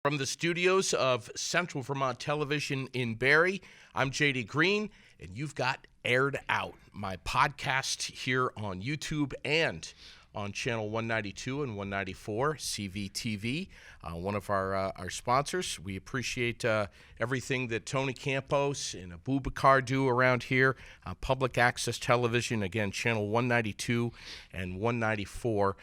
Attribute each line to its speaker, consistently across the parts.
Speaker 1: From the studios of Central Vermont Television in Barrie, I'm JD Green, and you've got Aired Out, my podcast here on YouTube and on Channel 192 and 194, CVTV, one of our sponsors. We appreciate everything that Tony Campos and Abubakar do around here. Public access television, again, Channel 192 and 194.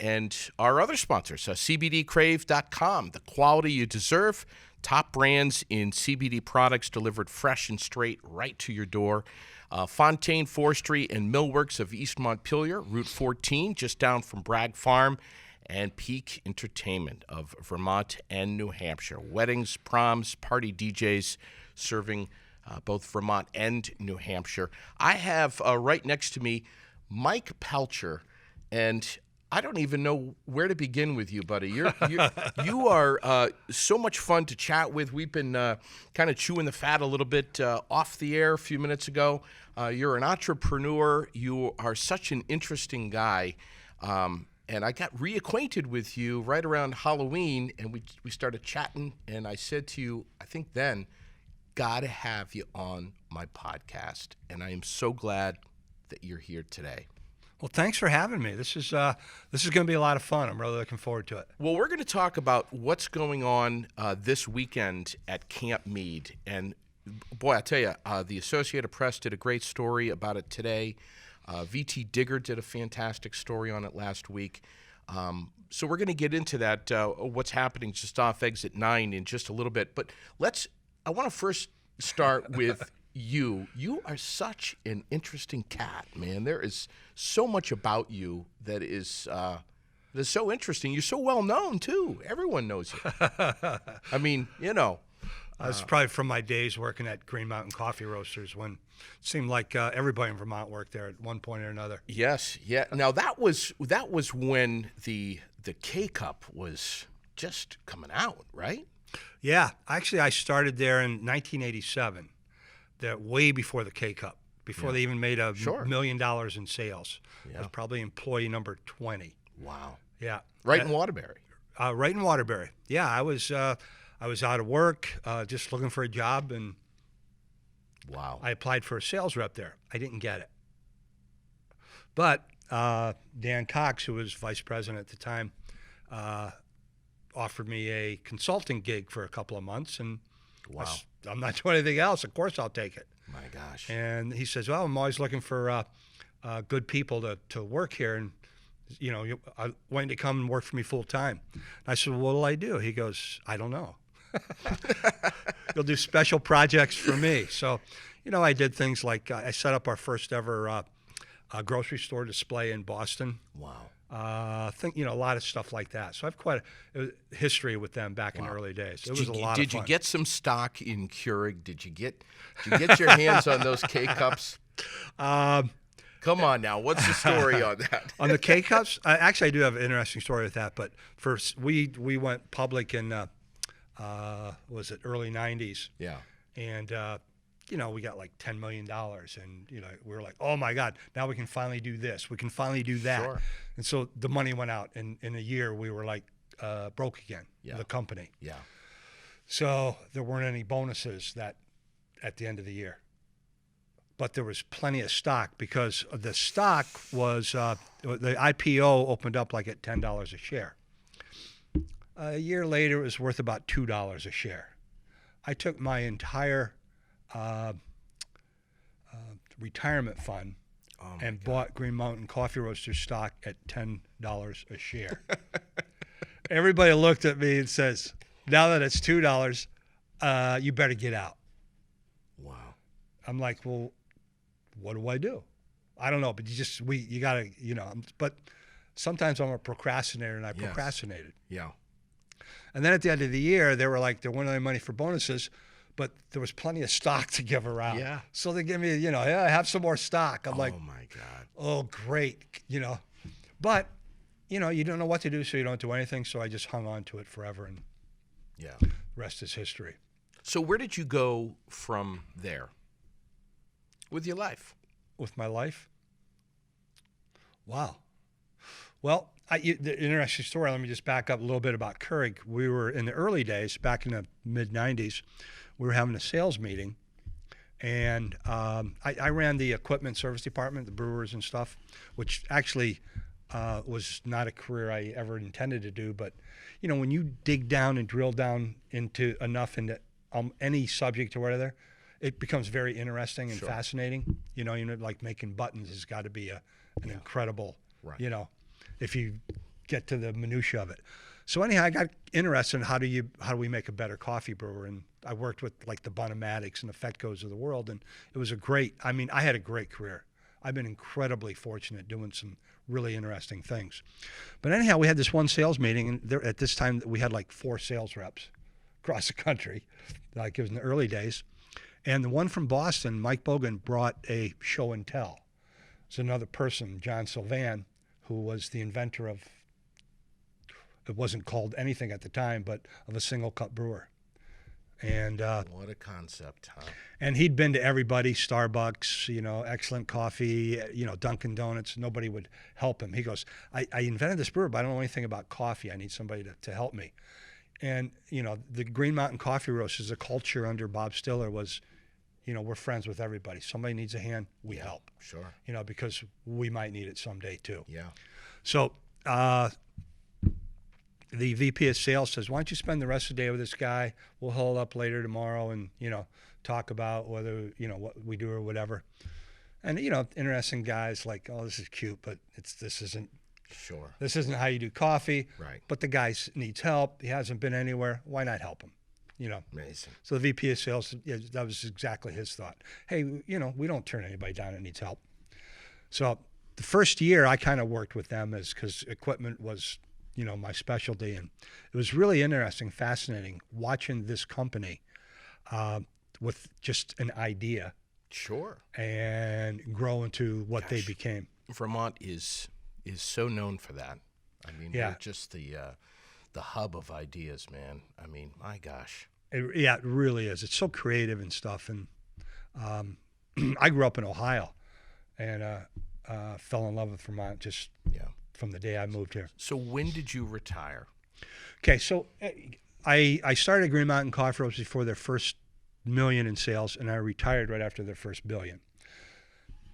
Speaker 1: And our other sponsors, CBDcrave.com, the quality you deserve. Top brands in CBD products delivered fresh and straight right to your door. Fontaine Forestry and Millworks of East Montpelier, Route 14, just down from Bragg Farm, and Peak Entertainment of Vermont and New Hampshire. Weddings, proms, party DJs serving both Vermont and New Hampshire. I have right next to me Mike Pelchar, and I don't even know where to begin with you, buddy. You are so much fun to chat with. We've been kind of chewing the fat a little bit off the air a few minutes ago. You're an entrepreneur. You are such an interesting guy. And I got reacquainted with you right around Halloween, and we started chatting, and I said to you, I think then, gotta have you on my podcast. And I am so glad that you're here today.
Speaker 2: Well, thanks for having me. This is going to be a lot of fun. I'm really looking forward to it.
Speaker 1: Well, we're going to talk about what's going on this weekend at Camp Meade. And, boy, I tell you, the Associated Press did a great story about it today. V.T. Digger did a fantastic story on it last week. So we're going to get into that, what's happening just off Exit 9 in just a little bit. But I want to first start with you. You are such an interesting cat, man. There is so much about you that is so interesting. You're so well known too. Everyone knows you. I mean, you know.
Speaker 2: It's probably from my days working at Green Mountain Coffee Roasters when it seemed like everybody in Vermont worked there at one point or another.
Speaker 1: Yes, yeah. Now that was when the K-Cup was just coming out, right?
Speaker 2: Yeah, actually, I started there in 1987. Way before the K-Cup, before they even made $1 million in sales. I was probably employee number 20.
Speaker 1: Wow.
Speaker 2: Yeah.
Speaker 1: Right in Waterbury.
Speaker 2: Right in Waterbury. Yeah, I was out of work, just looking for a job, and
Speaker 1: wow.
Speaker 2: I applied for a sales rep there. I didn't get it. But Dan Cox, who was vice president at the time, offered me a consulting gig for a couple of months, and
Speaker 1: wow.
Speaker 2: I'm not doing anything else. Of course I'll take it.
Speaker 1: My gosh.
Speaker 2: And he says, well, I'm always looking for good people to work here. And, I want you to come and work for me full time. I said, well, what'll I do? He goes, I don't know. You'll do special projects for me. So, I did things like I set up our first ever grocery store display in Boston.
Speaker 1: Wow.
Speaker 2: A lot of stuff like that. So I have quite a history with them back in the early days. It was a lot of fun.
Speaker 1: Did you get some stock in Keurig? Did you get your hands on those K-Cups? Come on now. What's the story on that?
Speaker 2: On the K-Cups? Actually, I do have an interesting story with that. But first, we went public in, was it early 90s?
Speaker 1: Yeah.
Speaker 2: And, we got like $10 million, and, we were like, oh, my God, now we can finally do this. We can finally do that.
Speaker 1: Sure.
Speaker 2: And so the money went out. And in a year, we were like broke again, the company.
Speaker 1: Yeah.
Speaker 2: So there weren't any bonuses at the end of the year. But there was plenty of stock because the stock was, the IPO opened up like at $10 a share. A year later, it was worth about $2 a share. I took my entire retirement fund and bought Green Mountain Coffee Roasters stock at $10 a share. Everybody looked at me and says, now that it's $2, you better get out.
Speaker 1: Wow. I'm
Speaker 2: like, well, what do I do? I don't know, but you gotta, but sometimes I'm a procrastinator, and I procrastinated.
Speaker 1: Yeah.
Speaker 2: And then at the end of the year, they were like, there wasn't any money for bonuses, but there was plenty of stock to give around.
Speaker 1: Yeah.
Speaker 2: So they give me, have some more stock. I'm like,
Speaker 1: oh my God.
Speaker 2: Oh, great. But, you don't know what to do, so you don't do anything. So I just hung on to it forever, and the rest is history.
Speaker 1: So where did you go from there with your life?
Speaker 2: With my life? Wow. Well, The interesting story, let me just back up a little bit about Keurig. We were in the early days, back in the mid-'90s, we were having a sales meeting, and I ran the equipment service department, the brewers and stuff, which actually was not a career I ever intended to do. But, you know, when you dig down and drill down into any subject or whatever, it becomes very interesting and fascinating. You know, like making buttons has got to be an incredible, you know, if you get to the minutia of it. So anyhow, I got interested in how do we make a better coffee brewer, and I worked with like the Bonamatics and the Fetcos of the world, and it was I had a great career. I've been incredibly fortunate doing some really interesting things. But anyhow, we had this one sales meeting, and at this time we had like 4 sales reps across the country, like it was in the early days. And the one from Boston, Mike Bogan, brought a show and tell. It's another person, John Sylvan, who was the inventor of, it wasn't called anything at the time, but of a single cup brewer. And
Speaker 1: what a concept, huh?
Speaker 2: And he'd been to everybody, Starbucks, you know, Excellent Coffee, you know, Dunkin' Donuts. Nobody would help him. He goes, I invented this brewer, but I don't know anything about coffee. I need somebody to help me. And, you know, the Green Mountain Coffee Roasters, the culture under Bob Stiller was, you know, we're friends with everybody. Somebody needs a hand, we help.
Speaker 1: Sure.
Speaker 2: You know, because we might need it someday too.
Speaker 1: Yeah.
Speaker 2: So the VP of sales says, why don't you spend the rest of the day with this guy? We'll hold up later tomorrow and, you know, talk about whether, you know, what we do or whatever. And, you know, interesting guys like, oh, this is cute, but this isn't how you do coffee.
Speaker 1: Right.
Speaker 2: But the guy needs help. He hasn't been anywhere. Why not help him? You know.
Speaker 1: Amazing.
Speaker 2: So the VP of sales, that was exactly his thought. Hey, you know, we don't turn anybody down that needs help. So the first year I kind of worked with them because equipment was, you know, my specialty. And it was really interesting, fascinating watching this company with just an idea.
Speaker 1: Sure.
Speaker 2: And grow into what they became.
Speaker 1: Vermont is so known for that. I mean, we're just the hub of ideas, man. I mean, my gosh.
Speaker 2: It really is. It's so creative and stuff. And I grew up in Ohio and fell in love with Vermont just from the day I moved here.
Speaker 1: So when did you retire?
Speaker 2: Okay, so I started Green Mountain Coffee Roasters before their first $1 million in sales, and I retired right after their first $1 billion.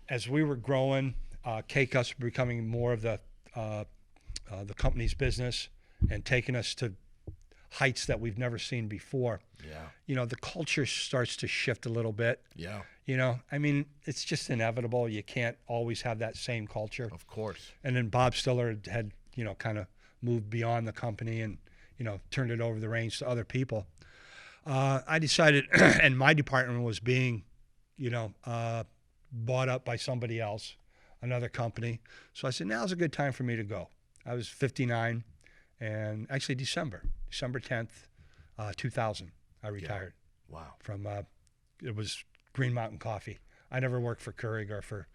Speaker 2: As we were growing, K-Cups were becoming more of the company's business and taking us to heights that we've never seen before.
Speaker 1: Yeah.
Speaker 2: You know, the culture starts to shift a little bit.
Speaker 1: Yeah.
Speaker 2: You know, I mean, it's just inevitable. You can't always have that same culture.
Speaker 1: Of course.
Speaker 2: And then Bob Stiller had, you know, kind of moved beyond the company and, you know, turned it over the reins to other people. I decided, and my department was being, you know, bought up by somebody else, another company. So I said, now's a good time for me to go. I was 59, and actually December 10th, 2000, I retired.
Speaker 1: Yeah. Wow.
Speaker 2: From, it was Green Mountain Coffee. I never worked for Keurig or for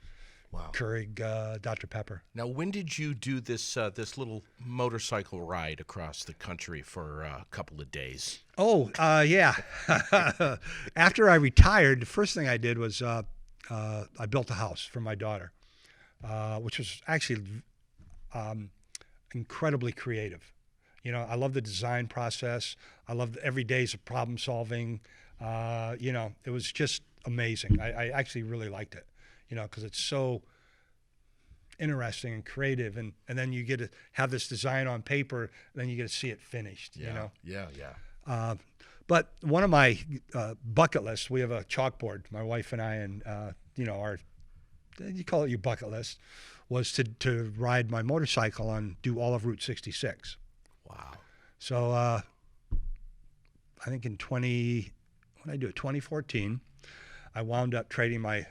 Speaker 2: Keurig Dr. Pepper. Now,
Speaker 1: when did you do this this little motorcycle ride across the country for a couple of days?
Speaker 2: Oh, yeah. After I retired, the first thing I did was I built a house for my daughter, which was actually incredibly creative. You know, I love the design process. I love every day's of problem solving. You know, it was just amazing. I actually really liked it, you know, because it's so interesting and creative. And then you get to have this design on paper, and then you get to see it finished, you know?
Speaker 1: Yeah.
Speaker 2: But one of my bucket lists, we have a chalkboard, my wife and I, and, you know, our, you call it your bucket list, was to ride my motorcycle and do all of Route 66.
Speaker 1: Wow.
Speaker 2: So I think in 2014, I wound up trading my,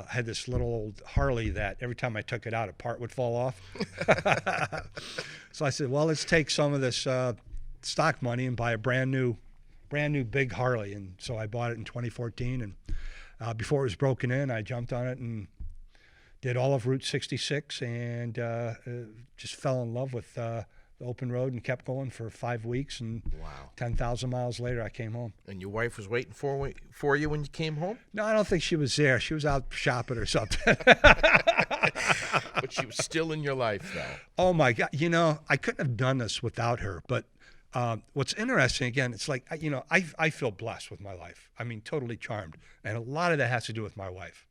Speaker 2: had this little old Harley that every time I took it out, a part would fall off. So I said, well, let's take some of this stock money and buy a brand new big Harley. And so I bought it in 2014. And before it was broken in, I jumped on it and did all of Route 66 and just fell in love with the open road and kept going for 5 weeks. And
Speaker 1: Wow.
Speaker 2: 10,000 miles later, I came home.
Speaker 1: And your wife was waiting for you when you came home?
Speaker 2: No, I don't think she was there. She was out shopping or something.
Speaker 1: But she was still in your life, though.
Speaker 2: Oh, my God. I couldn't have done this without her. But what's interesting, again, it's like, I feel blessed with my life. I mean, totally charmed. And a lot of that has to do with my wife.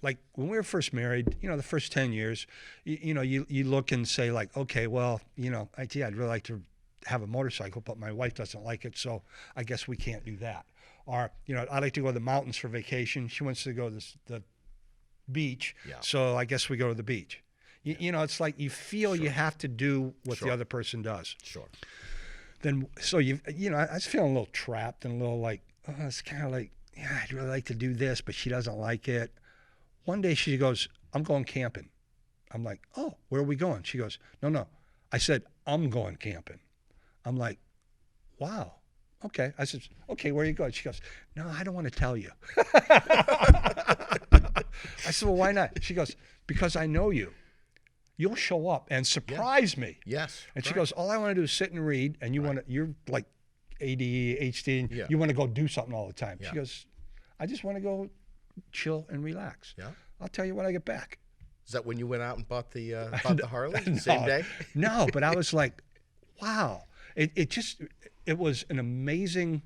Speaker 2: Like when we were first married, the first 10 years, you look and say like, okay, well, I'd really like to have a motorcycle, but my wife doesn't like it. So I guess we can't do that. Or, I like to go to the mountains for vacation. She wants to go to the beach.
Speaker 1: Yeah.
Speaker 2: So I guess we go to the beach. It's like you feel you have to do what the other person does.
Speaker 1: Sure.
Speaker 2: Then, so I was feeling a little trapped and a little like, oh, it's kind of like, yeah, I'd really like to do this, but she doesn't like it. One day she goes, I'm going camping. I'm like, oh, where are we going? She goes, no. I said, I'm going camping. I'm like, wow. Okay. I said, okay, where are you going? She goes, no, I don't want to tell you. I said, well, why not? She goes, because I know you. You'll show up and surprise me.
Speaker 1: Yes.
Speaker 2: And she goes, all I want to do is sit and read, and you're like ADHD, and you want to go do something all the time.
Speaker 1: Yeah.
Speaker 2: She goes, I just want to go chill and relax.
Speaker 1: Yeah.
Speaker 2: I'll tell you when I get back.
Speaker 1: Is that when you went out and bought the Harley? Same day?
Speaker 2: No, but I was like, wow. It was an amazing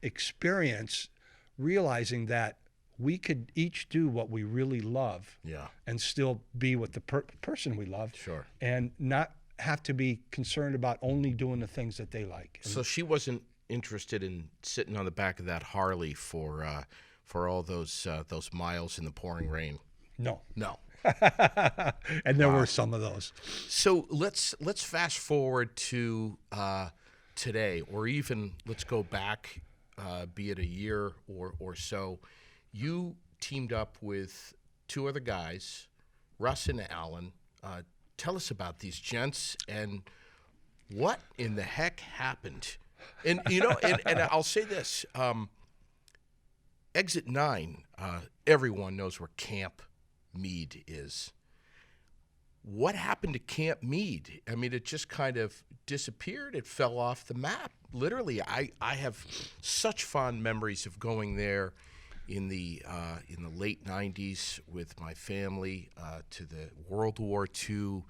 Speaker 2: experience realizing that we could each do what we really love and still be with the person we love.
Speaker 1: Sure.
Speaker 2: And not have to be concerned about only doing the things that they like.
Speaker 1: So she wasn't interested in sitting on the back of that Harley for all those miles in the pouring rain.
Speaker 2: No.
Speaker 1: And
Speaker 2: there were some of those.
Speaker 1: So let's fast forward to today, or even let's go back, be it a year or so. You teamed up with two other guys, Russ and Alan. Tell us about these gents and what in the heck happened. And and I'll say this. Exit 9, everyone knows where Camp Meade is. What happened to Camp Meade? I mean, it just kind of disappeared. It fell off the map. Literally, I have such fond memories of going there in the late 90s with my family to the World War II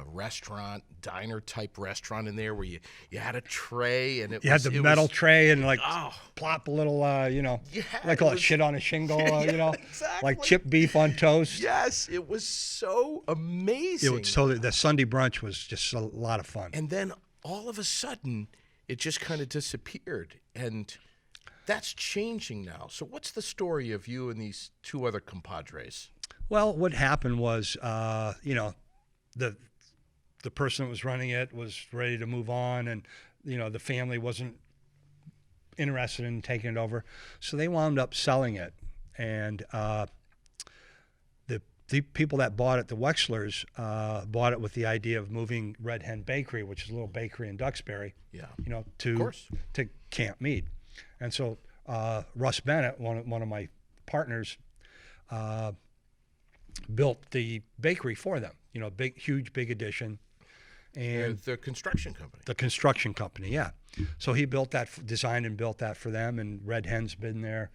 Speaker 1: restaurant, diner type restaurant in there where you had a tray and
Speaker 2: you had the metal tray and like
Speaker 1: oh,
Speaker 2: plop a little like
Speaker 1: it was,
Speaker 2: shit on a shingle,
Speaker 1: exactly.
Speaker 2: like chipped beef on toast.
Speaker 1: Yes, it was so amazing.
Speaker 2: It was totally, the Sunday brunch was just a lot of fun.
Speaker 1: And then all of a sudden, it just kind of disappeared, and that's changing now. So what's the story of you and these two other compadres?
Speaker 2: Well, what happened was, the person that was running it was ready to move on, and the family wasn't interested in taking it over, so they wound up selling it. And the people that bought it, the Wexlers, bought it with the idea of moving Red Hen Bakery, which is a little bakery in Duxbury, to Camp Meade. And so Russ Bennett, one of my partners, built the bakery for them. Huge addition. And
Speaker 1: the construction company.
Speaker 2: The construction company, yeah. So he built that, designed and built that for them, and Red Hen's been there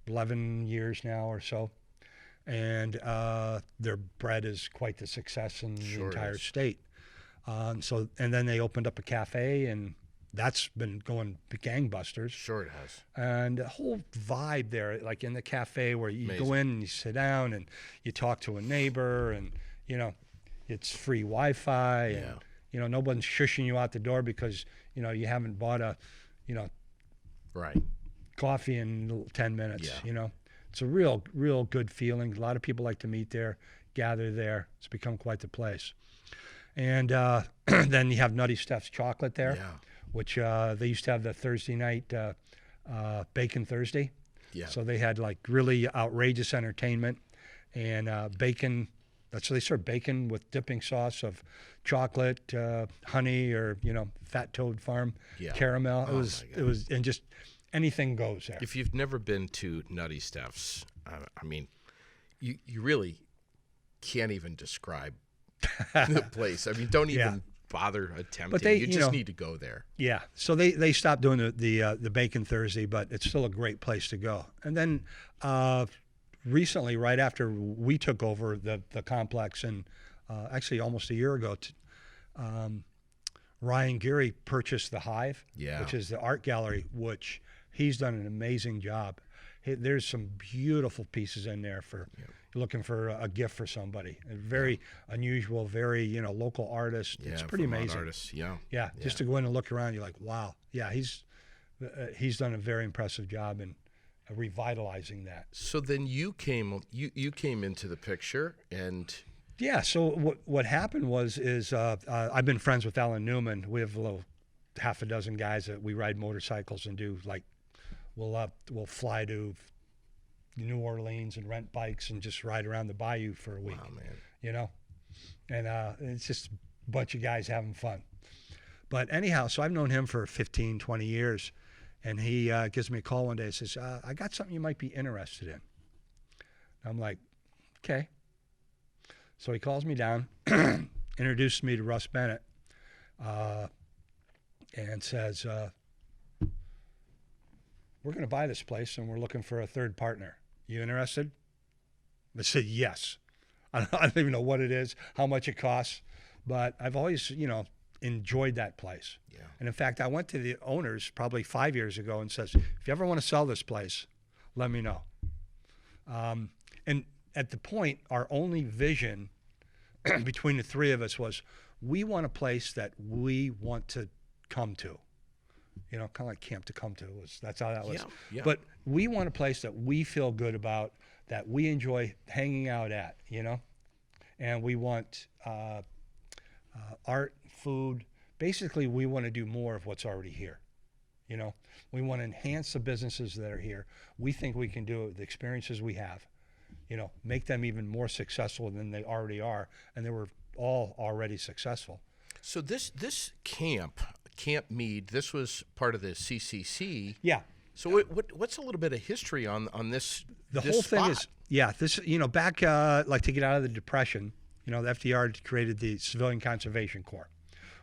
Speaker 2: 11 years now or so. And their bread is quite the success in the entire state. And then they opened up a cafe, and that's been going gangbusters.
Speaker 1: Sure it has. And
Speaker 2: the whole vibe there, like in the cafe where you go in and you sit down and you talk to a neighbor, and, it's free Wi-Fi.
Speaker 1: Yeah.
Speaker 2: And, no one's shushing you out the door because, you haven't bought a,
Speaker 1: right,
Speaker 2: coffee in 10 minutes,
Speaker 1: Yeah.
Speaker 2: It's a real good feeling. A lot of people like to meet there, gather there. It's become quite the place. And then you have Nutty Steph's Chocolate there, which they used to have the Thursday night Bacon Thursday.
Speaker 1: Yeah.
Speaker 2: So they had like really outrageous entertainment and bacon. So they serve bacon with dipping sauce of chocolate, honey, or Fat Toad Farm caramel. It was, and just anything goes there.
Speaker 1: If you've never been to Nutty Steph's, I mean, you really can't even describe the place. I mean, don't
Speaker 2: Yeah.
Speaker 1: even bother attempting.
Speaker 2: But they,
Speaker 1: you just need to go there.
Speaker 2: Yeah. So they stopped doing the Bacon Thursday, but it's still a great place to go. And then recently, right after we took over the complex, and actually almost a year ago, Ryan Geary purchased the Hive,
Speaker 1: Yeah.
Speaker 2: which is the art gallery, which he's done an amazing job. There's some beautiful pieces in there for looking for a gift for somebody. A very unusual, very local artist.
Speaker 1: Yeah,
Speaker 2: It's pretty
Speaker 1: Vermont
Speaker 2: amazing.
Speaker 1: artists.
Speaker 2: Yeah, just to go in and look around, you're like, wow. Yeah, he's done a very impressive job in revitalizing that.
Speaker 1: So then you came into the picture, and
Speaker 2: Yeah. So what happened is I've been friends with Alan Newman. We have a little half a dozen guys that we ride motorcycles and do like we'll fly to New Orleans and rent bikes and just ride around the bayou for a week.
Speaker 1: wow, man.
Speaker 2: And it's just a bunch of guys having fun. But anyhow, so I've known him for 15, 20 years, and he gives me a call one day and says, I got something you might be interested in. I'm like, okay. So he calls me down, introduces me to Russ Bennett, and says, we're going to buy this place, and we're looking for a third partner. You interested? I said, yes. I don't even know what it is, how much it costs, but I've always, enjoyed that place.
Speaker 1: Yeah.
Speaker 2: And in fact, I went to the owners probably 5 years ago and says, if you ever want to sell this place, let me know. And at the point, our only vision between the three of us was, we want a place that we want to come to. Kind of like Camp to Come To. That's how that was.
Speaker 1: Yeah.
Speaker 2: But we want a place that we feel good about, that we enjoy hanging out at, And we want art, food. Basically, we want to do more of what's already here. We want to enhance the businesses that are here. We think we can do it with the experiences we have. Make them even more successful than they already are. And they were all already successful.
Speaker 1: So this Camp Meade, this was part of the CCC.
Speaker 2: Yeah.
Speaker 1: So what's a little bit of history on this?
Speaker 2: The
Speaker 1: this
Speaker 2: whole
Speaker 1: spot?
Speaker 2: thing is, this, back like to get out of the Depression, the FDR created the Civilian Conservation Corps,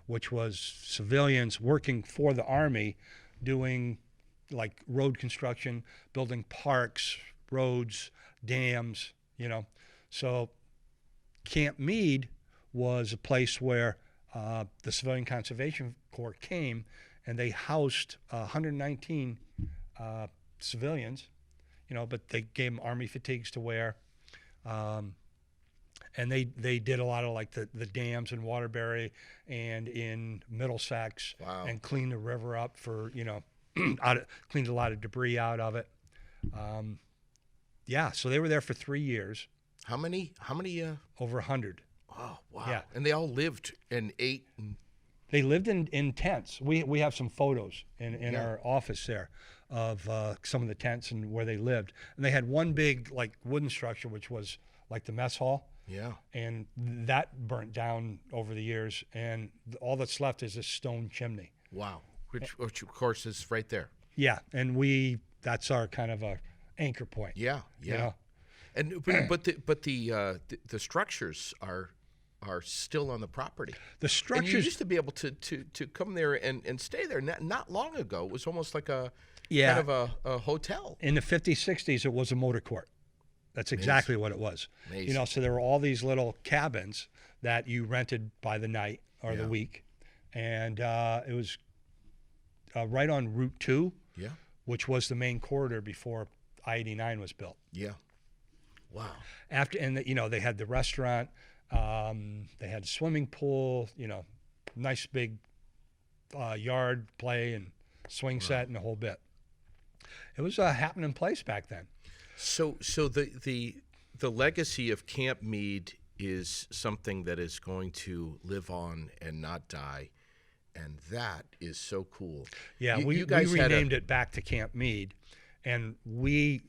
Speaker 2: which was civilians working for the Army doing like road construction, building parks, roads, dams, So Camp Meade was a place where the Civilian Conservation Corps came, and they housed 119 civilians, but they gave them Army fatigues to wear. And they did a lot of like the dams in Waterbury and in Middlesex.
Speaker 1: Wow.
Speaker 2: And cleaned the river up for, cleaned a lot of debris out of it. So they were there for 3 years.
Speaker 1: How many?
Speaker 2: Over 100.
Speaker 1: Oh, wow.
Speaker 2: Yeah.
Speaker 1: And they all lived and ate.
Speaker 2: They lived in tents. We have some photos in our office there of some of the tents and where they lived. And they had one big like wooden structure, which was like the mess hall.
Speaker 1: Yeah.
Speaker 2: And that burnt down over the years. And all that's left is a stone chimney.
Speaker 1: Wow. Which of course is right there.
Speaker 2: Yeah. And that's our kind of a anchor point.
Speaker 1: Yeah. Yeah. And but the structures are still on the property.
Speaker 2: The structures.
Speaker 1: And you used to be able to come there and stay there. Not long ago, it was almost like a kind of a hotel.
Speaker 2: In the 50s, 60s, it was a motor court. That's exactly what it was.
Speaker 1: Amazing.
Speaker 2: So there were all these little cabins that you rented by the night or the week, and it was right on Route 2, which was the main corridor before I-89 was built.
Speaker 1: Yeah. Wow.
Speaker 2: They had the restaurant. They had a swimming pool, nice big yard play and swing set and the whole bit. It was a happening place back then.
Speaker 1: So the legacy of Camp Meade is something that is going to live on and not die, and that is so cool.
Speaker 2: Yeah, we renamed it back to Camp Meade, and we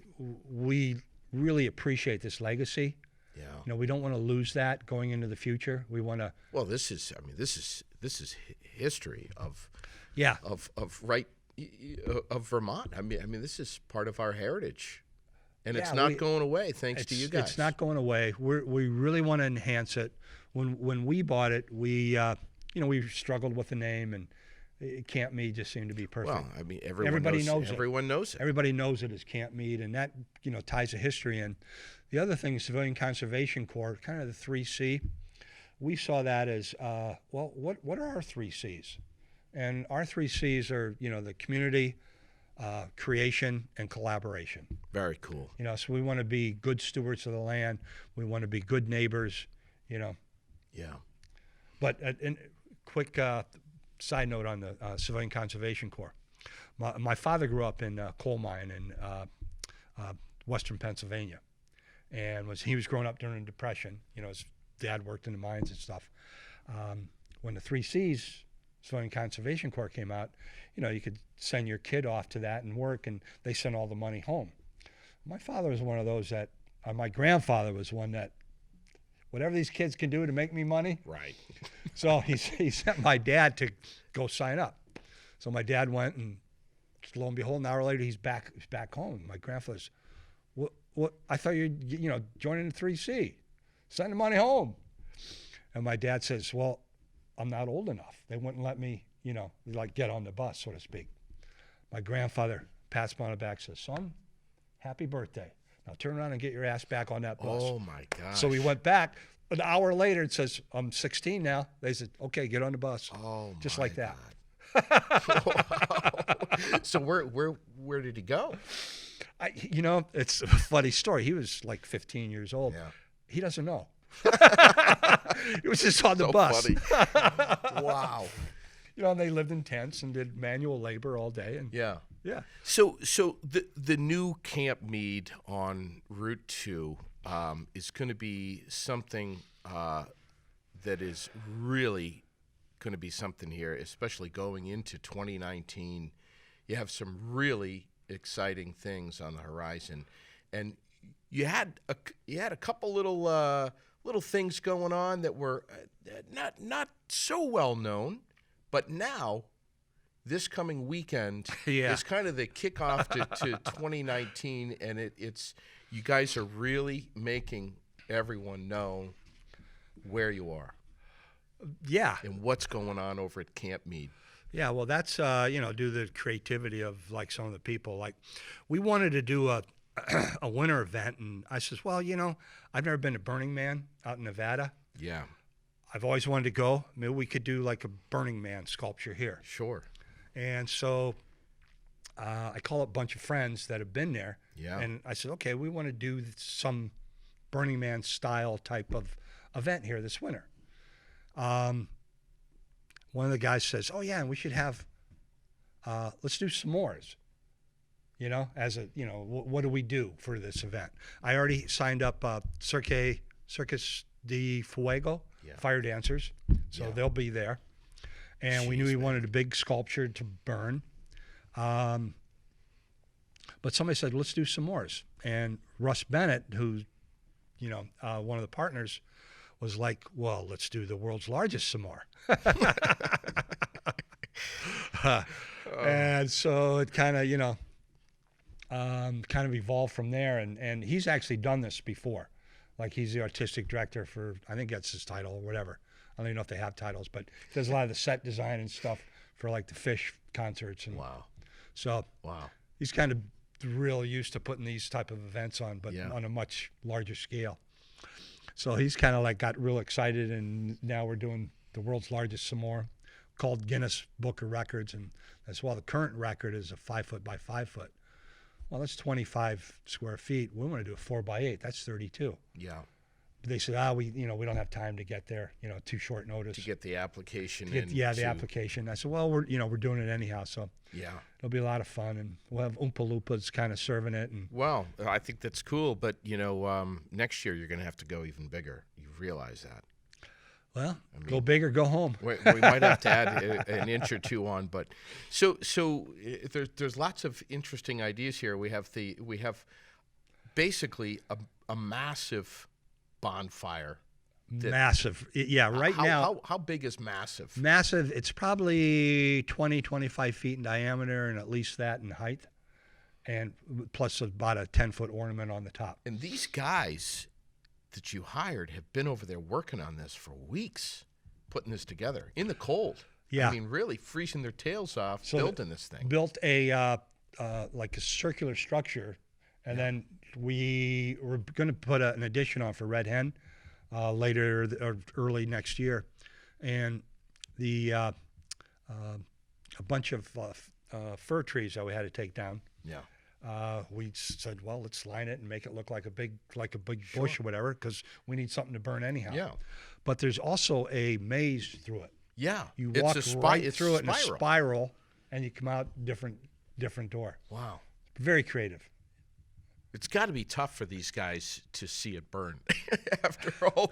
Speaker 2: really appreciate this legacy.
Speaker 1: Yeah.
Speaker 2: We don't want to lose that going into the future. We want to.
Speaker 1: Well, this is history of Vermont. I mean, this is part of our heritage, and it's not going away thanks to you guys.
Speaker 2: It's not going away. We really want to enhance it. when we bought it, we we struggled with the name, and Camp Meade just seemed to be perfect.
Speaker 1: Well, I mean, everybody knows it.
Speaker 2: Everyone knows it as Camp Meade, and that ties a history in. The other thing, Civilian Conservation Corps, kind of the 3C. We saw that as what are our 3Cs? And our 3Cs are the community, creation, and collaboration.
Speaker 1: Very cool.
Speaker 2: So we want to be good stewards of the land. We want to be good neighbors.
Speaker 1: Yeah.
Speaker 2: But a quick side note on the Civilian Conservation Corps. My father grew up in a coal mine in western Pennsylvania, and he was growing up during the Depression. His dad worked in the mines and stuff. When the 3Cs, Civilian Conservation Corps, came out, you could send your kid off to that and work, and they sent all the money home. My father was one of those that, my grandfather was one that, whatever these kids can do to make me money. Right. So he sent my dad to go sign up. So my dad went, and lo and behold, an hour later, he's back home. My grandfather's, what? I thought you're joining the 3C. Send the money home. And my dad says, well, I'm not old enough. They wouldn't let me, get on the bus, so to speak. My grandfather pats me on the back, says, son, happy birthday. Now turn around and get your ass back on that bus.
Speaker 1: Oh, my gosh.
Speaker 2: So we went back. An hour later, it says, I'm 16 now. They said, okay, get on the bus.
Speaker 1: Oh,
Speaker 2: just like that.
Speaker 1: Wow. So where did he go?
Speaker 2: It's a funny story. He was like 15 years old.
Speaker 1: Yeah.
Speaker 2: He doesn't know. He was just on the bus.
Speaker 1: Funny. Wow.
Speaker 2: They lived in tents and did manual labor all day. And
Speaker 1: yeah.
Speaker 2: So
Speaker 1: the new Camp Meade on Route 2 is going to be something that is really going to be something here, especially going into 2019. You have some really exciting things on the horizon, and you had a couple little things going on that were not so well known, but now this coming weekend is kind of the kickoff to 2019, and it's you guys are really making everyone know where you are.
Speaker 2: Yeah.
Speaker 1: And what's going on over at Camp Meade.
Speaker 2: Yeah, well, that's, due to the creativity of, like, some of the people. Like, we wanted to do a winter event, and I says, well, I've never been to Burning Man out in Nevada.
Speaker 1: Yeah.
Speaker 2: I've always wanted to go. Maybe we could do, like, a Burning Man sculpture here.
Speaker 1: Sure.
Speaker 2: And so I call up a bunch of friends that have been there.
Speaker 1: Yeah.
Speaker 2: And I said, okay, we want to do some Burning Man style type of event here this winter. One of the guys says, oh yeah, and we should have, let's do s'mores, as a, what do we do for this event? I already signed up Circus de Fuego, fire dancers, so they'll be there. And we knew we wanted a big sculpture to burn. But somebody said, let's do s'mores. And Russ Bennett, who's, one of the partners, was like, well, let's do the world's largest s'more. And so it kind of evolved from there. And he's actually done this before. Like, he's the artistic director for, I think that's his title or whatever. I don't even know if they have titles, but he does a lot of the set design and stuff for, like, the Fish concerts. And
Speaker 1: wow.
Speaker 2: So he's kind of real used to putting these type of events on, but on a much larger scale. So he's kind of like got real excited, and now we're doing the world's largest s'more, called Guinness Book of Records, and as well the current record is a 5 foot by 5 foot. Well, that's 25 square feet. We want to do a 4 by 8. That's 32.
Speaker 1: Yeah.
Speaker 2: They said, we don't have time to get there, too short notice.
Speaker 1: To get the application
Speaker 2: in. The application. I said, well, we're doing it anyhow, so it'll be a lot of fun, and we'll have Oompa Loompas kind of serving it. And
Speaker 1: well, I think that's cool, but next year you're going to have to go even bigger. You realize that?
Speaker 2: Well, go big or go home.
Speaker 1: We might have to add an inch or two on, but so there's lots of interesting ideas here. We have basically a massive bonfire.
Speaker 2: Massive. Yeah, now.
Speaker 1: How big is massive?
Speaker 2: Massive, it's probably 20, 25 feet in diameter and at least that in height, and plus about a 10-foot ornament on the top.
Speaker 1: And these guys, that you hired have been over there working on this for weeks, putting this together in the cold.
Speaker 2: Yeah.
Speaker 1: I mean, really freezing their tails off, building this thing.
Speaker 2: Built a like a circular structure, and then we were going to put an addition on for Red Hen later or early next year, and the a bunch of fir trees that we had to take down.
Speaker 1: Yeah.
Speaker 2: We said, well, let's line it and make it look like a big bush or whatever, because we need something to burn anyhow.
Speaker 1: Yeah.
Speaker 2: But there's also a maze through it.
Speaker 1: Yeah.
Speaker 2: You walk
Speaker 1: it's
Speaker 2: right through it in a
Speaker 1: spiral.
Speaker 2: spiral, and you come out different door.
Speaker 1: Wow.
Speaker 2: Very creative.
Speaker 1: It's got to be tough for these guys to see it burn after all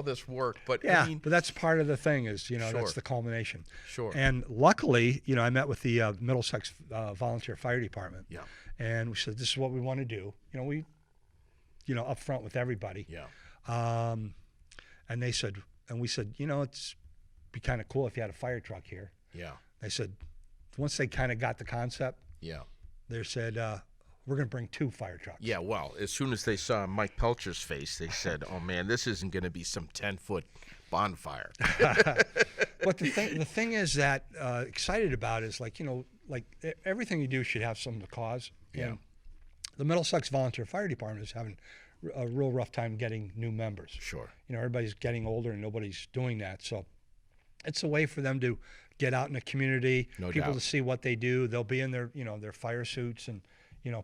Speaker 1: this work. But
Speaker 2: Yeah,
Speaker 1: I mean,
Speaker 2: but that's part of the thing is,
Speaker 1: Sure.
Speaker 2: that's the culmination.
Speaker 1: Sure.
Speaker 2: And luckily, I met with the Middlesex Volunteer Fire Department.
Speaker 1: Yeah.
Speaker 2: And we said, this is what we want to do. We, up front with everybody.
Speaker 1: Yeah.
Speaker 2: And they said, and we said, it's be kind of cool if you had a fire truck here.
Speaker 1: Yeah.
Speaker 2: They said, once they kind of got the concept,
Speaker 1: Yeah.
Speaker 2: they said, we're going to bring 2 fire trucks.
Speaker 1: Yeah, well, as soon as they saw Mike Pelchar's face, they said, "Oh man, this isn't going to be some 10-foot bonfire."
Speaker 2: But the thing is that excited about is like everything you do should have some cause.
Speaker 1: Yeah.
Speaker 2: And the Middlesex Volunteer Fire Department is having a real rough time getting new members.
Speaker 1: Sure.
Speaker 2: Everybody's getting older and nobody's doing that. So it's a way for them to get out in the community,
Speaker 1: No
Speaker 2: people
Speaker 1: doubt.
Speaker 2: to see what they do. They'll be in their their fire suits and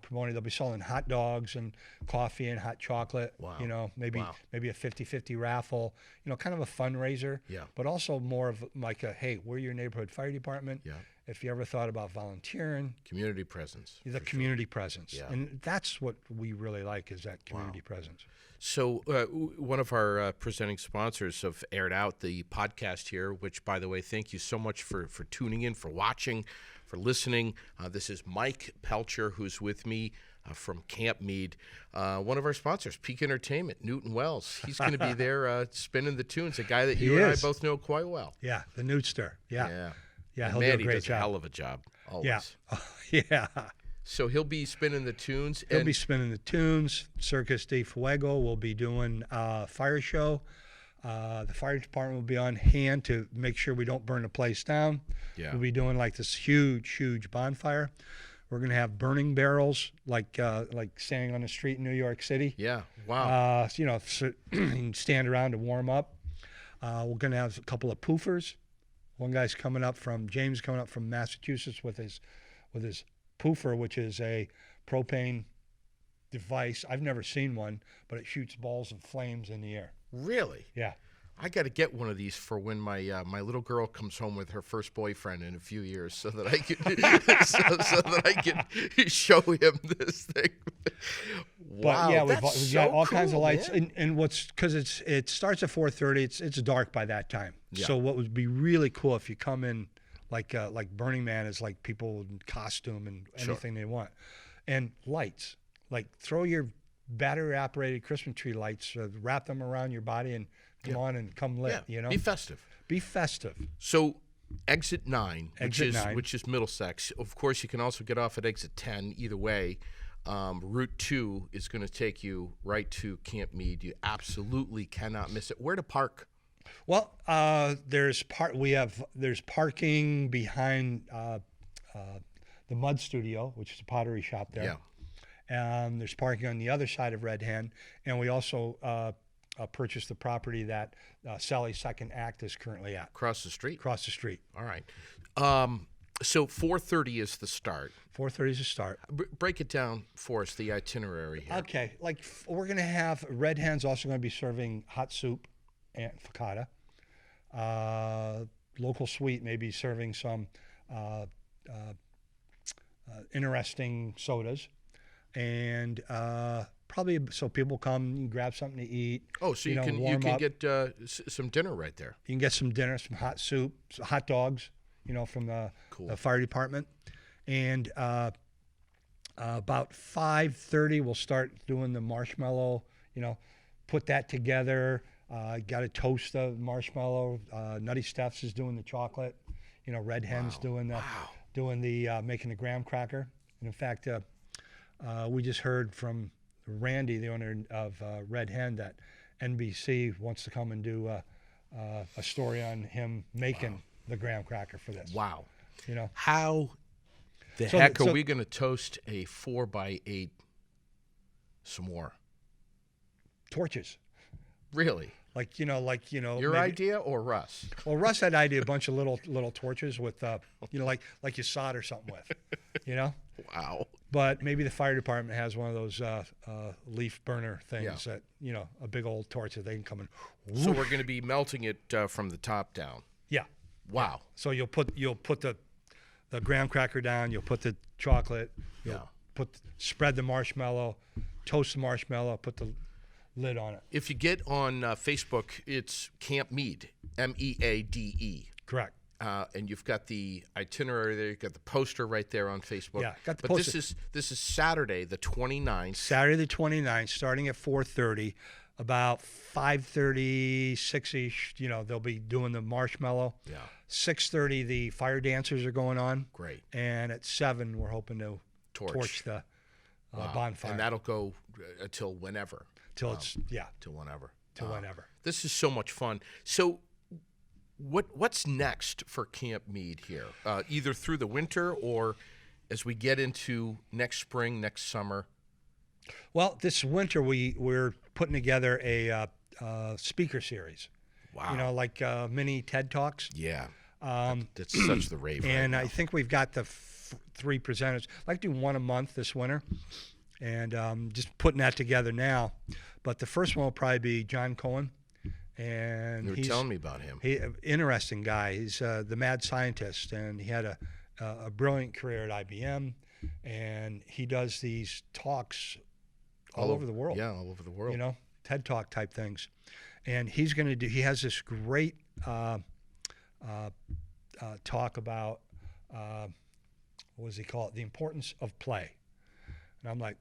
Speaker 2: promoting. They'll be selling hot dogs and coffee and hot chocolate.
Speaker 1: Wow.
Speaker 2: Maybe
Speaker 1: Wow.
Speaker 2: maybe a 50-50 raffle. Kind of a fundraiser.
Speaker 1: Yeah.
Speaker 2: But also more of like a, hey, we're your neighborhood fire department.
Speaker 1: Yeah.
Speaker 2: If you ever thought about volunteering,
Speaker 1: Community presence.
Speaker 2: the community presence.
Speaker 1: Yeah.
Speaker 2: And that's what we really like, is that community presence.
Speaker 1: So one of our presenting sponsors of Aired Out, the podcast here, which, by the way, thank you so much for tuning in, for watching, for listening. This is Mike Pelchar, who's with me from Camp Meade. One of our sponsors, Peak Entertainment, Newton Wells. He's going to be there spinning the tunes, a guy that you and I both know quite well.
Speaker 2: Yeah, the Newtster. Yeah. Yeah,
Speaker 1: And
Speaker 2: he'll
Speaker 1: man,
Speaker 2: do a great
Speaker 1: he does
Speaker 2: job.
Speaker 1: a hell of a job, always.
Speaker 2: Yeah. Yeah.
Speaker 1: So he'll be spinning the tunes.
Speaker 2: He'll be spinning the tunes. Circus de Fuego will be doing a fire show. The fire department will be on hand to make sure we don't burn the place down.
Speaker 1: Yeah.
Speaker 2: We'll be doing like this huge bonfire. We're going to have burning barrels like standing on the street in New York City.
Speaker 1: Yeah, wow.
Speaker 2: So you can stand around to warm up. We're going to have a couple of poofers. One guy's James coming up from Massachusetts with his poofer, which is a propane device. I've never seen one, but it shoots balls of flames in the air.
Speaker 1: Really?
Speaker 2: Yeah.
Speaker 1: I got to get one of these for when my my little girl comes home with her first boyfriend in a few years, so that I can so that I can show him this thing. Wow,
Speaker 2: But yeah,
Speaker 1: that's
Speaker 2: we've
Speaker 1: so
Speaker 2: got all kinds of
Speaker 1: cool,
Speaker 2: lights,
Speaker 1: man.
Speaker 2: and because it starts at 4:30, it's dark by that time.
Speaker 1: Yeah.
Speaker 2: So what would be really cool if you come in like Burning Man is like people in costume and anything they want, and lights, like throw your battery operated Christmas tree lights, wrap them around your body and come on and come lit.
Speaker 1: Be festive.
Speaker 2: Be festive.
Speaker 1: So exit 9,
Speaker 2: Exit 9.
Speaker 1: which is Middlesex. Of course, you can also get off at exit 10. Either way, Route 2 is going to take you right to Camp Meade. You absolutely cannot miss it. Where to park?
Speaker 2: Well, there's parking behind the Mud Studio, which is a pottery shop there.
Speaker 1: Yeah.
Speaker 2: There's parking on the other side of Red Hen, and we also purchased the property that Sally's second act is currently at.
Speaker 1: Across the street.
Speaker 2: Across the street.
Speaker 1: All right. So 4:30 is the start.
Speaker 2: 4:30 is the start.
Speaker 1: Break it down for us, the itinerary here.
Speaker 2: Okay, we're going to have Red Hen's also going to be serving hot soup and focaccia. Local Sweet may be serving some interesting sodas. And probably so people come and grab something to eat.
Speaker 1: Oh, so you can get some dinner right there.
Speaker 2: You can get some dinner, some hot soup, some hot dogs, from the fire department. And about 5:30, we'll start doing the marshmallow. Put that together. Got to toast the marshmallow. Nutty Steph's is doing the chocolate. Red Hen's doing the making the graham cracker. And in fact. We just heard from Randy, the owner of Red Hen, that NBC wants to come and do a story on him making the graham cracker for this.
Speaker 1: Wow.
Speaker 2: You know,
Speaker 1: How the heck are we going to toast a 4x8 s'more?
Speaker 2: torches.
Speaker 1: Really?
Speaker 2: Like
Speaker 1: Your idea or Russ?
Speaker 2: Well, Russ had idea a bunch of little torches with like you solder something with, you know.
Speaker 1: Wow.
Speaker 2: But maybe the fire department has one of those leaf burner things
Speaker 1: Yeah.
Speaker 2: that a big old torch that they can come and.
Speaker 1: So we're going to be melting it from the top down.
Speaker 2: Yeah.
Speaker 1: Wow.
Speaker 2: So you'll put the graham cracker down. You'll put the chocolate. You'll spread the marshmallow, toast the marshmallow, put the lid on it.
Speaker 1: If you get on Facebook, it's Camp Meade, MEADE.
Speaker 2: Correct.
Speaker 1: And you've got the itinerary there. You've got the poster right there on Facebook.
Speaker 2: Yeah, got the
Speaker 1: but
Speaker 2: poster.
Speaker 1: this is Saturday, the 29th.
Speaker 2: Saturday the 29th, starting at 4:30, about 5:30, 6-ish. They'll be doing the marshmallow.
Speaker 1: Yeah.
Speaker 2: 6:30, the fire dancers are going on.
Speaker 1: Great.
Speaker 2: And at 7, we're hoping to torch the bonfire.
Speaker 1: And that'll go until whenever.
Speaker 2: Till
Speaker 1: whenever.
Speaker 2: Whenever.
Speaker 1: This is so much fun. So what's next for Camp Meade here? Either through the winter or as we get into next spring, next summer?
Speaker 2: Well, this winter we're putting together a speaker series.
Speaker 1: Wow.
Speaker 2: Like mini TED Talks.
Speaker 1: Yeah. That's such the rave.
Speaker 2: And
Speaker 1: right now.
Speaker 2: I think we've got the 3 presenters. I'd like to do one a month this winter, and just putting that together now. But the first one will probably be John Cohen, and
Speaker 1: You were telling me about him.
Speaker 2: He's an interesting guy. He's the mad scientist, and he had a brilliant career at IBM, and he does these talks all over the world.
Speaker 1: Yeah, all over the world.
Speaker 2: TED Talk type things. And he's going to do. He has this great talk about what does he call it? The importance of play. And I'm like,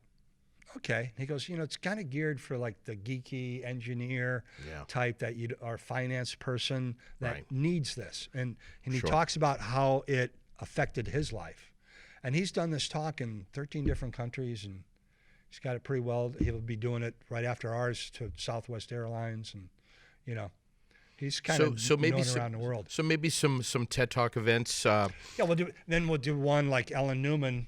Speaker 2: okay. He goes, it's kind of geared for like the geeky engineer type that you are a finance person that needs this. And he talks about how it affected his life. And he's done this talk in 13 different countries, and he's got it pretty well. He'll be doing it right after ours to Southwest Airlines, and he's kind of known around the world.
Speaker 1: So maybe some TED Talk events.
Speaker 2: Yeah, we'll do one like Ellen Newman,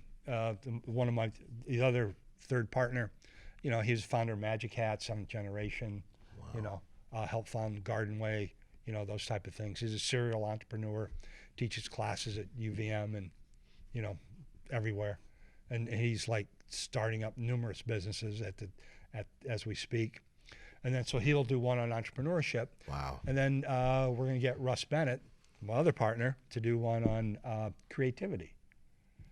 Speaker 2: one of the other third partner. He's the founder of Magic Hat, 7th generation.
Speaker 1: Wow.
Speaker 2: Helped found Garden Way. Those type of things. He's a serial entrepreneur, teaches classes at UVM and everywhere, and he's like starting up numerous businesses as we speak. And then so he'll do one on entrepreneurship.
Speaker 1: Wow.
Speaker 2: And then we're going to get Russ Bennett, my other partner, to do one on creativity.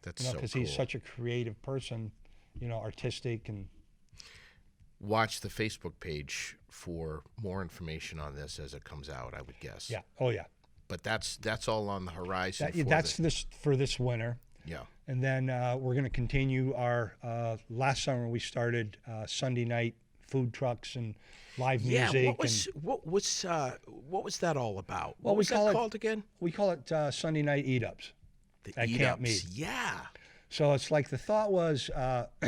Speaker 1: That's so cool.
Speaker 2: Because he's such a creative person, artistic. And
Speaker 1: watch the Facebook page for more information on this as it comes out, I would guess.
Speaker 2: Yeah. Oh, yeah.
Speaker 1: But that's all on the horizon.
Speaker 2: For this winter.
Speaker 1: Yeah.
Speaker 2: And then we're going to continue our last summer we started Sunday night food trucks and live music.
Speaker 1: What was that all about?
Speaker 2: Well,
Speaker 1: what was that called again?
Speaker 2: We call it Sunday night eat-ups at Camp Meade.
Speaker 1: Yeah.
Speaker 2: So it's like the thought was we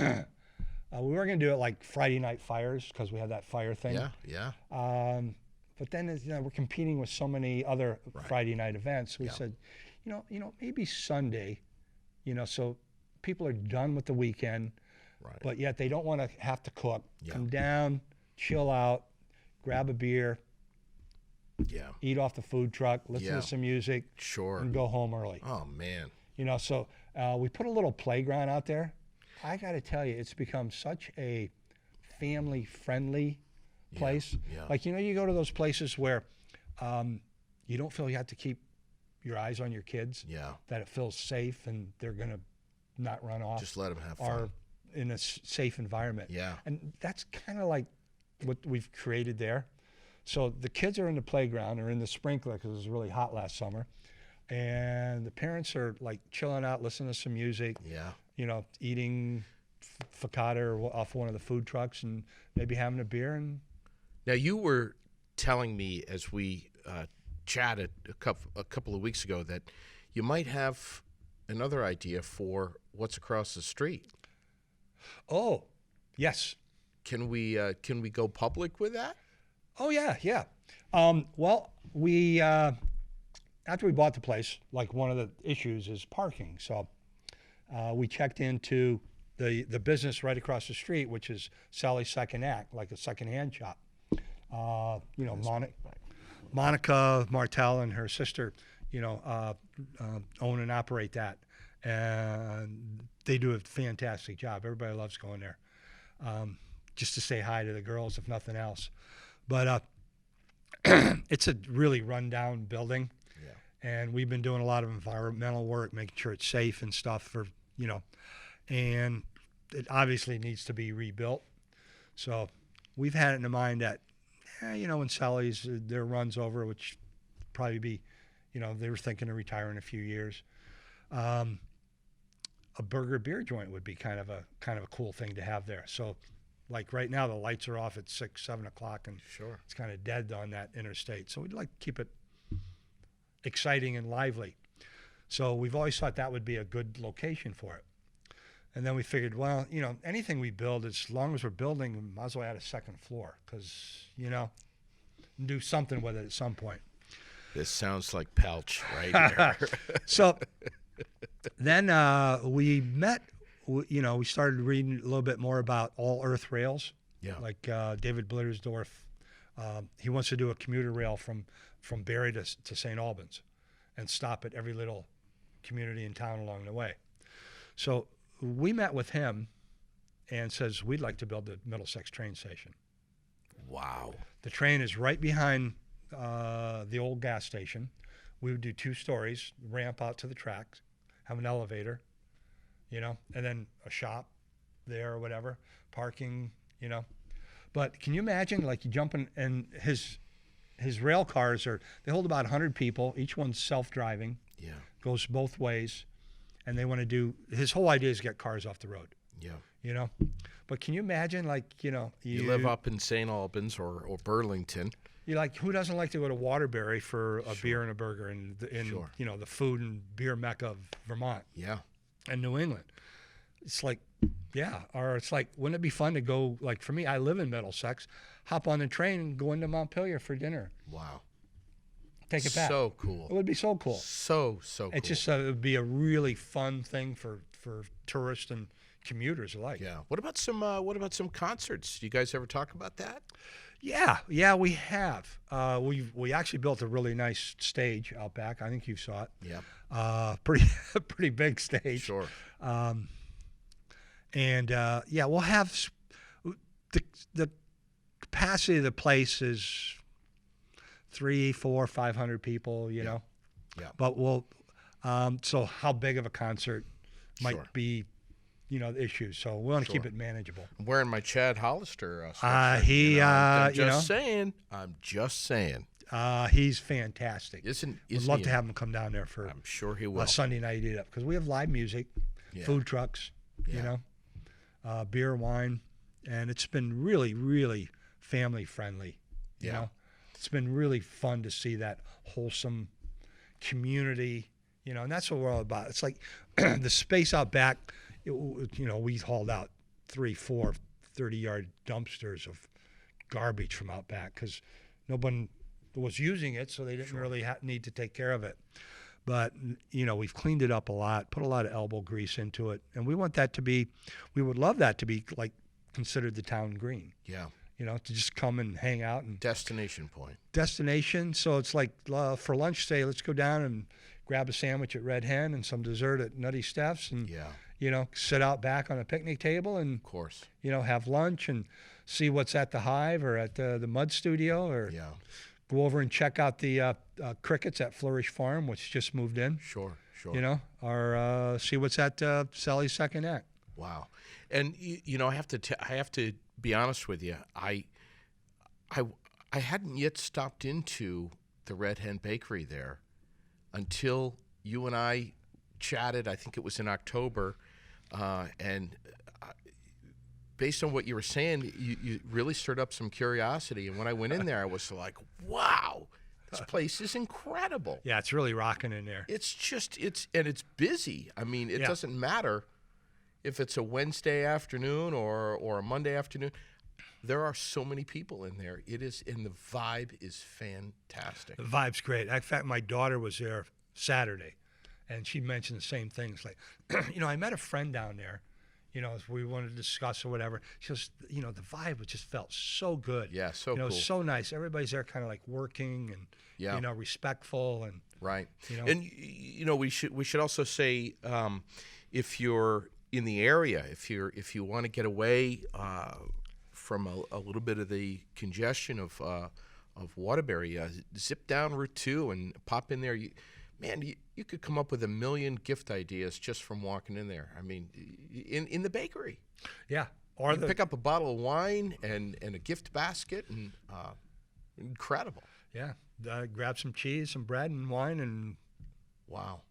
Speaker 2: were going to do it like Friday night fires because we had that fire thing.
Speaker 1: Yeah.
Speaker 2: But then we're competing with so many other Friday night events. We said, maybe Sunday, so people are done with the weekend.
Speaker 1: Right.
Speaker 2: But yet they don't want to have to cook.
Speaker 1: Yeah.
Speaker 2: Come down, chill out, grab a beer, eat off the food truck, listen to some music, and go home early.
Speaker 1: Oh, man.
Speaker 2: So we put a little playground out there. I got to tell you, it's become such a family-friendly place.
Speaker 1: Yeah.
Speaker 2: Like, you go to those places where you don't feel you have to keep your eyes on your kids, that it feels safe and they're going to not run off.
Speaker 1: Just let them have fun.
Speaker 2: In a safe environment.
Speaker 1: Yeah.
Speaker 2: And that's kind of like what we've created there. So the kids are in the playground or in the sprinkler because it was really hot last summer. And the parents are like chilling out, listening to some music.
Speaker 1: Yeah.
Speaker 2: Eating focaccia off one of the food trucks and maybe having a beer. And
Speaker 1: now you were telling me as we chatted a couple of weeks ago that you might have another idea for what's across the street.
Speaker 2: Oh, yes.
Speaker 1: Can we go public with that?
Speaker 2: Oh yeah, yeah. Well, we after we bought the place, like one of the issues is parking. So we checked into the business right across the street, which is Sally's Second Act, like a secondhand shop. You know, Monica Martell and her sister, you know, own and operate that, and they do a fantastic job. Everybody loves going there, just to say hi to the girls, if nothing else. But it's a really rundown building, and we've been doing a lot of environmental work, making sure it's safe and stuff for, you know, and it obviously needs to be rebuilt. So we've had it in mind that, you know, when Sally's their run's over, which probably be, you know, they were thinking of retiring in a few years. A burger beer joint would be kind of a cool thing to have there. So, like right now, the lights are off at 6, 7 o'clock, and
Speaker 1: Sure.
Speaker 2: it's kind of dead on that interstate. So we'd like to keep it exciting and lively. So we've always thought that would be a good location for it. And then we figured, well, you know, anything we build, as long as we're building, we might as well add a second floor because, you know, do something with it at some point.
Speaker 1: This sounds like Pelch right here.
Speaker 2: So then we met, you know, we started reading a little bit more about all earth rails.
Speaker 1: Yeah.
Speaker 2: Like David Blittersdorf, he wants to do a commuter rail from Barry to St. Albans and stop at every little community and town along the way. So we met with him and says, we'd like to build the Middlesex train station.
Speaker 1: Wow.
Speaker 2: The train is right behind the old gas station. We would do 2 stories, ramp out to the tracks, have an elevator, you know, and then a shop there or whatever, parking, you know. But can you imagine, like, you jump in, and his rail cars they hold about 100 people. Each one's self-driving.
Speaker 1: Yeah.
Speaker 2: Goes both ways. And they want to do, his whole idea is get cars off the road.
Speaker 1: Yeah.
Speaker 2: You know? But can you imagine, like, you know,
Speaker 1: You live up in St. Albans or Burlington.
Speaker 2: You like, who doesn't like to go to Waterbury for a beer and a burger in
Speaker 1: Sure.
Speaker 2: you know, the food and beer mecca of Vermont
Speaker 1: Yeah.
Speaker 2: and New England? It's like, yeah. Or it's like, wouldn't it be fun to go, like, for me, I live in Middlesex, hop on the train and go into Montpelier for dinner.
Speaker 1: Wow.
Speaker 2: Take it back.
Speaker 1: So cool.
Speaker 2: It would be so cool.
Speaker 1: So cool.
Speaker 2: It's just, it would be a really fun thing for tourists and commuters alike.
Speaker 1: Yeah. What about some concerts? Do you guys ever talk about that?
Speaker 2: Yeah, we have. We actually built a really nice stage out back. I think you saw it.
Speaker 1: Yeah.
Speaker 2: Pretty big stage.
Speaker 1: Sure.
Speaker 2: And we'll have the capacity of the place is 300, 400, 500 people. You know.
Speaker 1: Yeah.
Speaker 2: But we'll. So how big of a concert might
Speaker 1: Sure.
Speaker 2: be, you know, the issue. So we want to keep it manageable.
Speaker 1: I'm wearing my Chad Hollister sweatshirt. I'm just saying.
Speaker 2: He's fantastic.
Speaker 1: We'd
Speaker 2: love to have him come down there for
Speaker 1: I'm sure he will.
Speaker 2: a Sunday night eat up because we have live music, food trucks, you know, beer, wine, and it's been really, really family friendly. You know, it's been really fun to see that wholesome community. You know, and that's what we're all about. It's like the space out back. You know, we hauled out 3, 4 30-yard dumpsters of garbage from out back because no one was using it, so they didn't really need to take care of it. But, you know, we've cleaned it up a lot, put a lot of elbow grease into it, and we want that to be, we would love that to be, like, considered the town green.
Speaker 1: Yeah.
Speaker 2: You know, to just come and hang out. And
Speaker 1: Destination point.
Speaker 2: Destination. So it's like for lunch, say, let's go down and grab a sandwich at Red Hen and some dessert at Nutty Steph's and, you know, sit out back on a picnic table and,
Speaker 1: of course,
Speaker 2: you know, have lunch and see what's at the Hive or at the Mud Studio or go over and check out the crickets at Flourish Farm, which just moved in.
Speaker 1: Sure.
Speaker 2: You know, or see what's at Sally's Second Act.
Speaker 1: Wow. And, you know, I have to be honest with you. I hadn't yet stopped into the Red Hen Bakery there until you and I chatted. I think it was in October, and based on what you were saying, you really stirred up some curiosity. And when I went in there, I was like, wow, this place is incredible.
Speaker 2: Yeah, it's really rocking in there.
Speaker 1: It's busy. I mean, it doesn't matter if it's a Wednesday afternoon or a Monday afternoon. There are so many people in there. It is, and the vibe is fantastic.
Speaker 2: The vibe's great. In fact, my daughter was there Saturday, and she mentioned the same things. Like, I met a friend down there, as we wanted to discuss or whatever. She goes, the vibe just felt so good.
Speaker 1: Yeah, so cool.
Speaker 2: So nice. Everybody's there kind of like working and, respectful and.
Speaker 1: Right. And, we should also say, if you're in the area, if you want to get away from a little bit of the congestion of Waterbury, zip down Route 2 and pop in there. You could come up with a million gift ideas just from walking in there. I mean, in the bakery.
Speaker 2: Yeah.
Speaker 1: Or pick up a bottle of wine and a gift basket, and incredible.
Speaker 2: Yeah. Grab some cheese, some bread, and wine, and
Speaker 1: wow.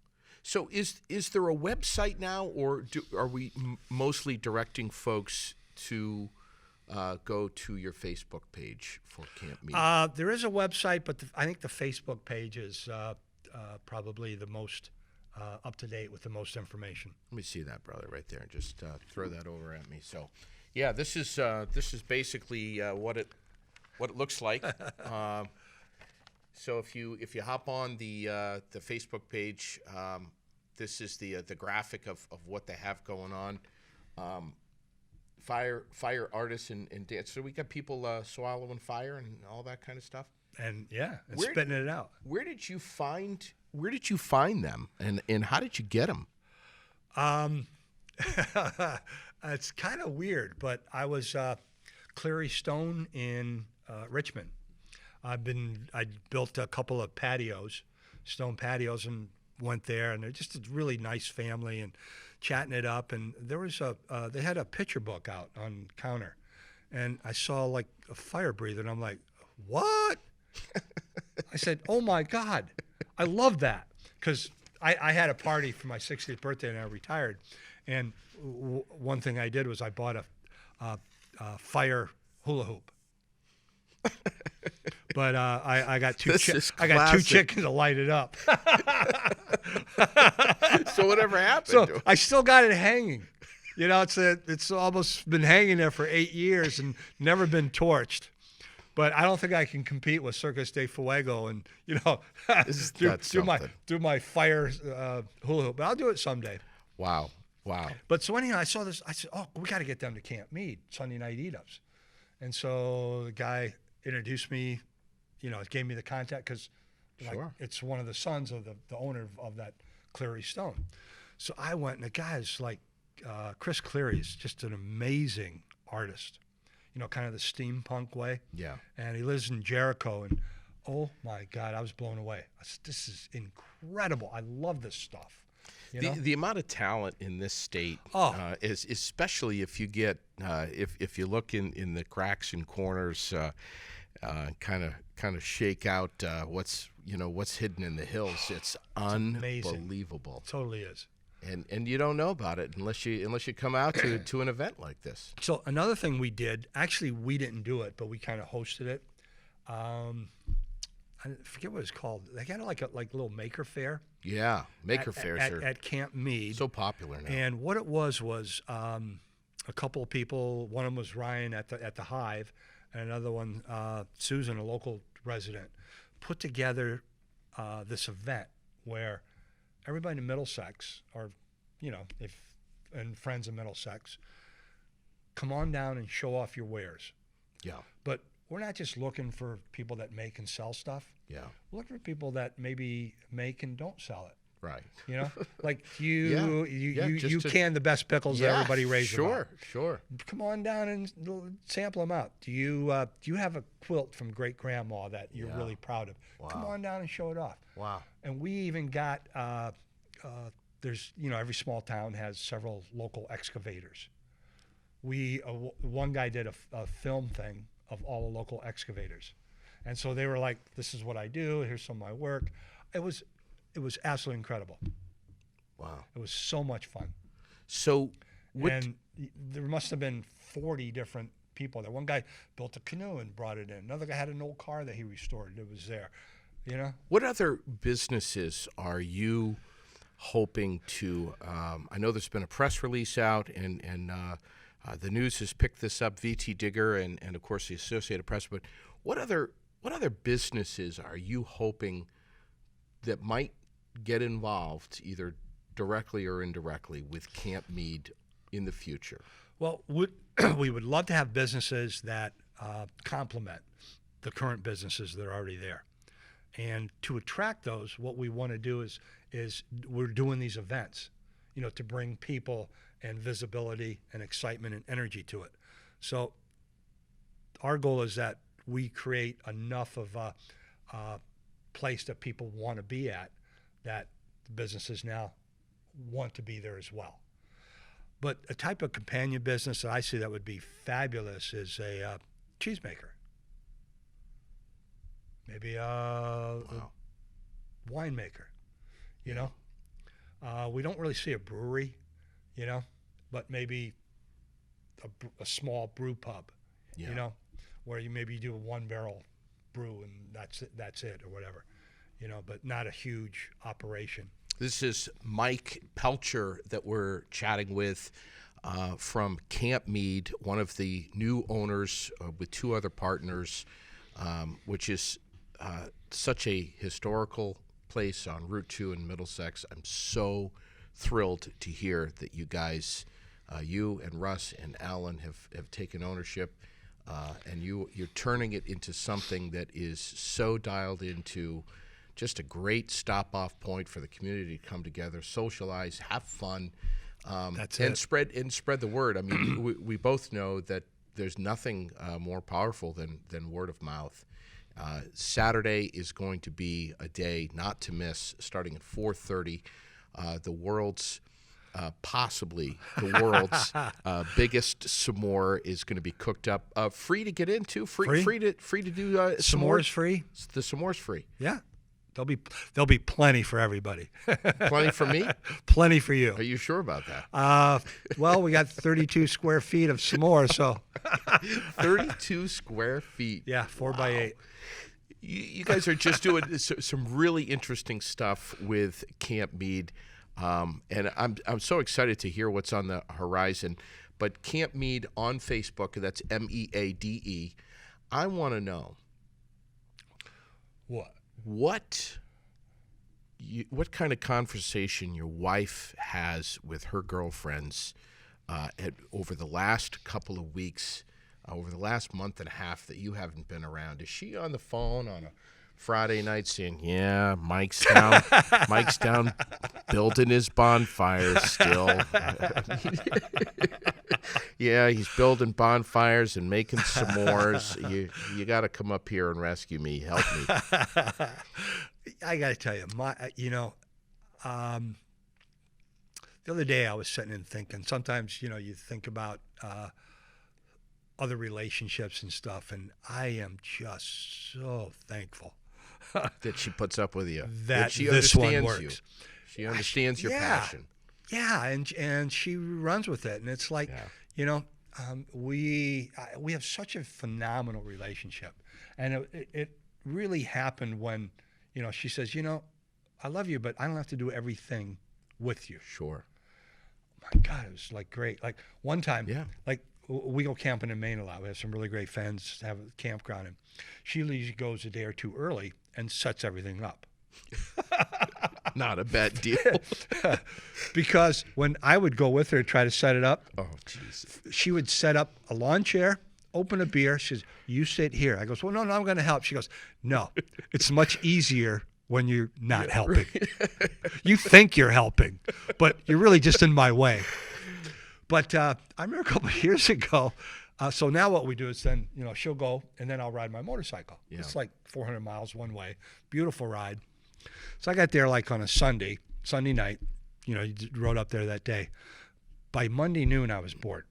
Speaker 1: So is there a website now, or are we mostly directing folks to go to your Facebook page for Camp Meade?
Speaker 2: There is a website, but I think the Facebook page is probably the most up to date with the most information.
Speaker 1: Let me see that, brother, right there. Just throw that over at me. So, yeah, this is basically what it looks like. So if you hop on the Facebook page, this is the graphic of what they have going on. Fire artists and dance. So we got people swallowing fire and all that kind of stuff.
Speaker 2: And spitting it out.
Speaker 1: Where did you find them, and how did you get them?
Speaker 2: It's kind of weird, but I was Cleary Stone in Richmond. I built a couple of patios, stone patios, and went there, and they're just a really nice family and chatting it up. And there was they had a picture book out on the counter, and I saw like a fire breather, and I'm like, what? I said, oh my God, I love that, because I had a party for my 60th birthday and I retired, and one thing I did was I bought a fire hula hoop. But I got two chickens to light it up.
Speaker 1: So whatever happened?
Speaker 2: So I still got it hanging. It's almost been hanging there for 8 years and never been torched. But I don't think I can compete with Circus de Fuego and do my fire hula hoop. But I'll do it someday.
Speaker 1: Wow.
Speaker 2: But so anyhow, I saw this. I said, oh, we got to get them to Camp Meade Sunday night eat-ups. And so the guy introduced me, gave me the contact, because it's one of the sons of the owner of that Cleary Stone. So I went, and the guy's like, Chris Cleary is just an amazing artist, kind of the steampunk way. Yeah. And he lives in Jericho, and oh my God, I was blown away. I said, this is incredible. I love this stuff.
Speaker 1: The amount of talent in this state is, especially if you get if you look in the cracks and corners, kind of shake out what's hidden in the hills. It's unbelievable.
Speaker 2: It totally is.
Speaker 1: And you don't know about it unless you come out to an event like this.
Speaker 2: So another thing we did, actually we didn't do it, but we kind of hosted it. I forget what it's called. They had like a little maker fair.
Speaker 1: Yeah, maker fairs are
Speaker 2: at Camp Meade.
Speaker 1: So popular now.
Speaker 2: And what it was a couple of people. One of them was Ryan at the Hive, and another one, Susan, a local resident, put together this event where everybody in Middlesex, or and friends of Middlesex, come on down and show off your wares. Yeah. But we're not just looking for people that make and sell stuff. Yeah. We're looking for people that maybe make and don't sell it. Right. Like you can the best pickles that everybody raises. Sure. Come on down and sample them out. Do you have a quilt from great grandma that you're really proud of? Wow. Come on down and show it off. Wow. And we even got there's every small town has several local excavators. One guy did a film thing of all the local excavators, and so they were like, "This is what I do. Here's some of my work." It was absolutely incredible. Wow! It was so much fun. So, and there must have been 40 different people there. One guy built a canoe and brought it in. Another guy had an old car that he restored. It was there.
Speaker 1: What other businesses are you hoping to? I know there's been a press release out, and The news has picked this up, VT Digger and of course the Associated Press. But what other businesses are you hoping that might get involved, either directly or indirectly, with Camp Meade in the future?
Speaker 2: Well, we would love to have businesses that complement the current businesses that are already there. And to attract those, what we want to do is we're doing these events, to bring people and visibility and excitement and energy to it. So our goal is that we create enough of a place that people want to be at, that the businesses now want to be there as well. But a type of companion business that I see that would be fabulous is a cheesemaker. Maybe a winemaker, we don't really see a brewery, but maybe a small brew pub, where you maybe do a 1-barrel brew and that's it or whatever, but not a huge operation.
Speaker 1: This is Mike Pelchar that we're chatting with from Camp Meade, one of the new owners with 2 other partners, which is such a historical place on Route 2 in Middlesex. I'm so thrilled to hear that you guys, you and Russ and Alan have taken ownership, and you're turning it into something that is so dialed into just a great stop-off point for the community to come together, socialize, have fun,
Speaker 2: That's
Speaker 1: and
Speaker 2: it.
Speaker 1: spread the word. I mean, we both know that there's nothing more powerful than word of mouth. Saturday is going to be a day not to miss, starting at 4:30. Possibly the world's biggest s'more is going to be cooked up. Free to get into, free to do
Speaker 2: S'mores free?
Speaker 1: The s'more's free.
Speaker 2: Yeah. There'll be plenty for everybody.
Speaker 1: Plenty for me?
Speaker 2: Plenty for you.
Speaker 1: Are you sure about that?
Speaker 2: Well, we got 32 square feet of s'more, so
Speaker 1: 32 square feet.
Speaker 2: yeah, 4 by 8.
Speaker 1: You guys are just doing some really interesting stuff with Camp Meade, and I'm so excited to hear what's on the horizon. But Camp Meade on Facebook, that's MEADE. I want to know what kind of conversation your wife has with her girlfriends over the last couple of weeks, over the last month and a half that you haven't been around. Is she on the phone on a Friday night saying, yeah, Mike's down building his bonfires still. Yeah, he's building bonfires and making s'mores. You got to come up here and rescue me. Help me.
Speaker 2: I got to tell you, the other day I was sitting and thinking, sometimes, you think about other relationships and stuff, and I am just so thankful
Speaker 1: that she puts up with you.
Speaker 2: That
Speaker 1: she
Speaker 2: this
Speaker 1: understands
Speaker 2: one works.
Speaker 1: you. She understands your passion.
Speaker 2: Yeah, and she runs with it, and it's like, we have such a phenomenal relationship, and it really happened when, she says, I love you, but I don't have to do everything with you.
Speaker 1: Sure.
Speaker 2: My God, it was like great. Like one time,
Speaker 1: Yeah.
Speaker 2: like we go camping in Maine a lot. We have some really great friends, have a campground, and she usually goes a day or two early and sets everything up.
Speaker 1: Not a bad deal.
Speaker 2: Because when I would go with her to try to set it up,
Speaker 1: Oh, jeez.
Speaker 2: she would set up a lawn chair, open a beer. She says, you sit here. I goes, well, no, I'm going to help. She goes, no, it's much easier when you're not helping. You think you're helping, but you're really just in my way. But I remember a couple of years ago, so now what we do is then, she'll go and then I'll ride my motorcycle.
Speaker 1: Yeah.
Speaker 2: It's like 400 miles one way. Beautiful ride. So I got there like on a Sunday night, you rode up there that day. By Monday noon, I was bored.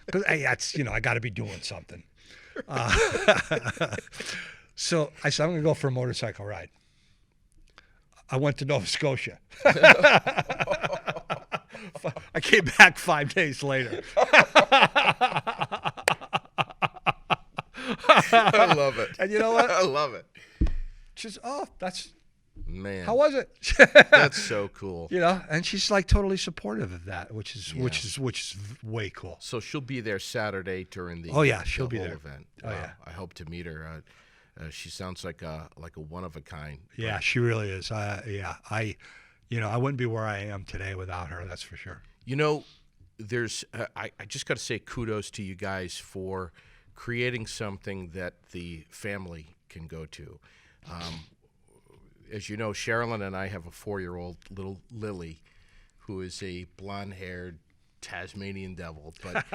Speaker 2: Because I got to be doing something. So I said, I'm going to go for a motorcycle ride. I went to Nova Scotia. I came back 5 days later.
Speaker 1: I love it.
Speaker 2: And you know what?
Speaker 1: I love it.
Speaker 2: She says, oh, that's
Speaker 1: Man,
Speaker 2: How was it?
Speaker 1: that's so cool.
Speaker 2: You know, and she's like totally supportive of that, which is way cool.
Speaker 1: So she'll be there Saturday during the
Speaker 2: She'll
Speaker 1: the
Speaker 2: be
Speaker 1: whole
Speaker 2: there.
Speaker 1: event.
Speaker 2: Oh, yeah.
Speaker 1: I hope to meet her. She sounds like a one of a kind.
Speaker 2: Yeah, she really is. I wouldn't be where I am today without her. That's for sure.
Speaker 1: You know, there's I just got to say kudos to you guys for creating something that the family can go to. As you know, Sherilyn and I have a 4-year-old little Lily, who is a blonde-haired Tasmanian devil. But